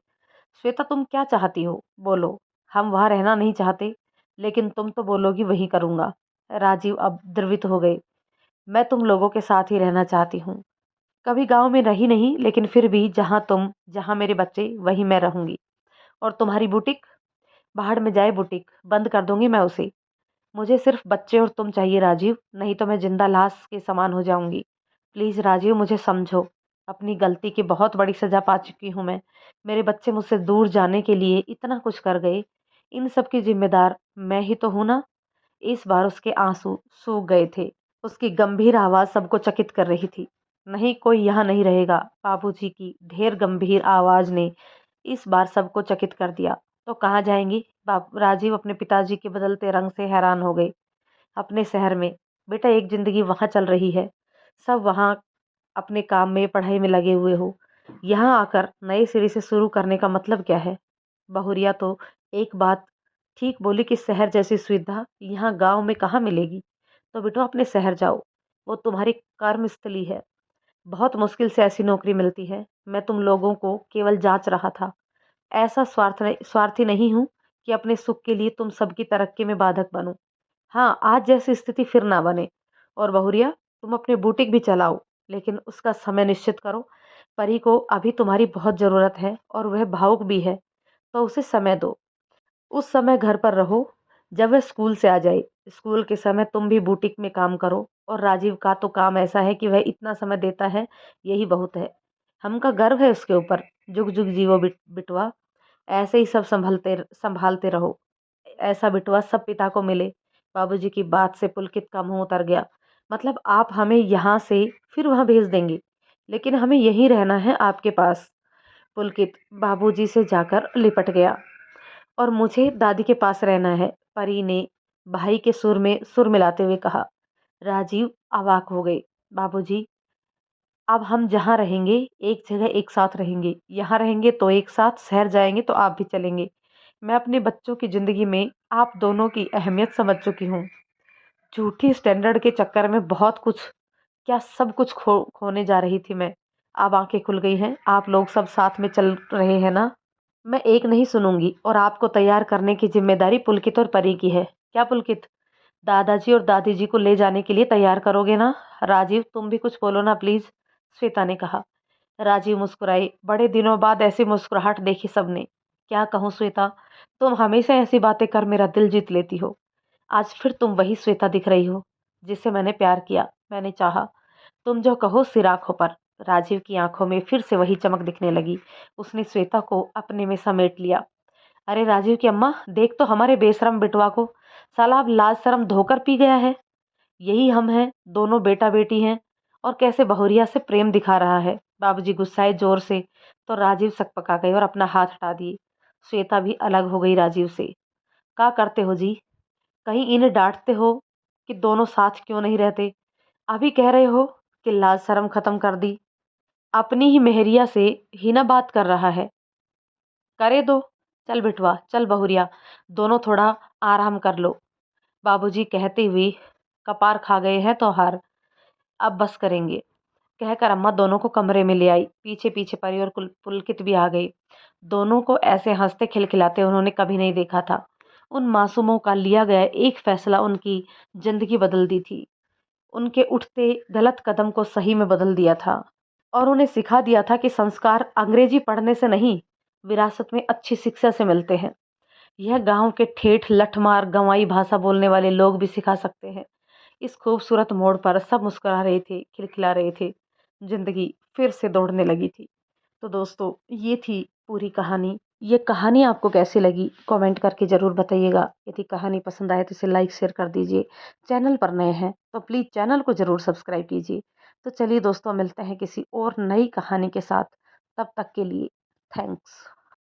श्वेता, तुम क्या चाहती हो, बोलो। हम वहां रहना नहीं चाहते, लेकिन तुम तो बोलोगी वही करूंगा। राजीव अब द्रवित हो गए। मैं तुम लोगों के साथ ही रहना चाहती हूँ। कभी गांव में रही नहीं, लेकिन फिर भी जहां तुम, जहां मेरे बच्चे, वहीं मैं रहूंगी। और तुम्हारी बुटीक? बाहर में जाए बुटीक, बंद कर दूंगी मैं उसे। मुझे सिर्फ बच्चे और तुम चाहिए राजीव, नहीं तो मैं जिंदा लाश के समान हो जाऊंगी। प्लीज राजीव, मुझे समझो। अपनी गलती की बहुत बड़ी सजा पा चुकी हूं मैं। मेरे बच्चे मुझसे दूर जाने के लिए इतना कुछ कर गए। इन सब की जिम्मेदार मैं ही तो हूं ना। इस बार उसके आंसू सूख गए थे। उसकी गंभीर आवाज सबको चकित कर रही थी। नहीं, कोई यहाँ नहीं रहेगा, बाबूजी की ढेर गंभीर आवाज ने इस बार सबको चकित कर दिया। तो कहाँ जाएंगी? राजीव अपने पिताजी के बदलते रंग से हैरान हो गए। अपने शहर में। बेटा, एक जिंदगी वहां चल रही है, सब वहां अपने काम में, पढ़ाई में लगे हुए हो। यहाँ आकर नए सिरे से शुरू करने का मतलब क्या है? बहुरिया तो एक बात ठीक बोली कि शहर जैसी सुविधा यहाँ गांव में कहाँ मिलेगी। तो बेटो, अपने शहर जाओ, वो तुम्हारी कर्मस्थली है। बहुत मुश्किल से ऐसी नौकरी मिलती है। मैं तुम लोगों को केवल जांच रहा था। ऐसा स्वार्थी नहीं हूं कि अपने सुख के लिए तुम सबकी तरक्की में बाधक बनूं। हाँ, आज जैसी स्थिति फिर ना बने। और बहुरिया, तुम अपने बुटीक भी चलाओ, लेकिन उसका समय निश्चित करो। परी को अभी तुम्हारी बहुत जरूरत है और वह भावुक भी है, तो उसे समय दो। उस समय घर पर रहो जब वह स्कूल से आ जाए। स्कूल के समय तुम भी बुटीक में काम करो। और राजीव का तो काम ऐसा है कि वह इतना समय देता है, यही बहुत है। हमका गर्व है उसके ऊपर। जुग जुग जीवो बिटवा। ऐसे ही सब संभलते संभालते रहो। ऐसा बिटवा सब पिता को मिले। बाबूजी की बात से पुलकित का मुंह उतर गया। मतलब आप हमें यहाँ से फिर वहां भेज देंगे, लेकिन हमें यहीं रहना है आपके पास? पुलकित बाबूजी से जाकर लिपट गया। और मुझे दादी के पास रहना है, परी ने भाई के सुर में सुर मिलाते हुए कहा। राजीव अवाक हो गए। बाबूजी, अब हम जहाँ रहेंगे, एक जगह एक साथ रहेंगे। यहाँ रहेंगे तो एक साथ, शहर जाएंगे तो आप भी चलेंगे। मैं अपने बच्चों की जिंदगी में आप दोनों की अहमियत समझ चुकी हूँ। झूठी स्टैंडर्ड के चक्कर में बहुत कुछ, क्या सब कुछ खोने जा रही थी मैं। अब आंखें खुल गई हैं। आप लोग सब साथ में चल रहे हैं ना? मैं एक नहीं सुनूंगी, और आपको तैयार करने की जिम्मेदारी पुलकित और परी की है। क्या पुलकित, दादाजी और दादी जी को ले जाने के लिए तैयार करोगे ना? राजीव, तुम भी कुछ बोलो ना प्लीज, श्वेता ने कहा। राजीव मुस्कुराए। बड़े दिनों बाद ऐसी मुस्कुराहट देखी सबने। क्या कहूँ श्वेता, तुम हमेशा ऐसी बातें कर मेरा दिल जीत लेती हो। आज फिर तुम वही श्वेता दिख रही हो जिससे मैंने प्यार किया, मैंने चाहा। तुम जो कहो सिर आंखों पर। राजीव की आंखों में फिर से वही चमक दिखने लगी। उसने श्वेता को अपने में समेट लिया। अरे राजीव की अम्मा, देख तो हमारे बेशरम बिटवा को। साला अब लाज शर्म धोकर पी गया है। यही हम हैं, दोनों बेटा बेटी हैं। और कैसे बहुरिया से प्रेम दिखा रहा है। बाबूजी गुस्साए जोर से, तो राजीव सकपका गए और अपना हाथ हटा दिए। श्वेता भी अलग हो गई राजीव से। क्या करते हो जी? कहीं इन्हें डांटते हो कि दोनों साथ क्यों नहीं रहते? अभी कह रहे हो कि लाज शर्म खत्म कर दी। अपनी ही मेहरिया से ही ना बात कर रहा है। करे दो। चल बिटवा, चल बहुरिया, दोनों थोड़ा आराम कर लो। बाबूजी कहते हुए कपार खा गए हैं तो हार, अब बस करेंगे, कहकर अम्मा दोनों को कमरे में ले आई। पीछे पीछे परी और पुलकित भी आ गई। दोनों को ऐसे हंसते खिलखिलाते उन्होंने कभी नहीं देखा था। उन मासूमों का लिया गया एक फैसला उनकी जिंदगी बदल दी थी। उनके उठते गलत कदम को सही में बदल दिया था। और उन्हें सिखा दिया था कि संस्कार अंग्रेजी पढ़ने से नहीं, विरासत में अच्छी शिक्षा से मिलते हैं। यह गांव के ठेठ लठमार गंवाई भाषा बोलने वाले लोग भी सिखा सकते हैं। इस खूबसूरत मोड़ पर सब मुस्कुरा रहे थे, खिलखिला रहे थे। जिंदगी फिर से दौड़ने लगी थी। तो दोस्तों, ये थी पूरी कहानी। ये कहानी आपको कैसी लगी कमेंट करके ज़रूर बताइएगा। यदि कहानी पसंद आए तो इसे लाइक शेयर कर दीजिए। चैनल पर नए हैं तो प्लीज़ चैनल को ज़रूर सब्सक्राइब कीजिए। तो चलिए दोस्तों, मिलते हैं किसी और नई कहानी के साथ। तब तक के लिए थैंक्स।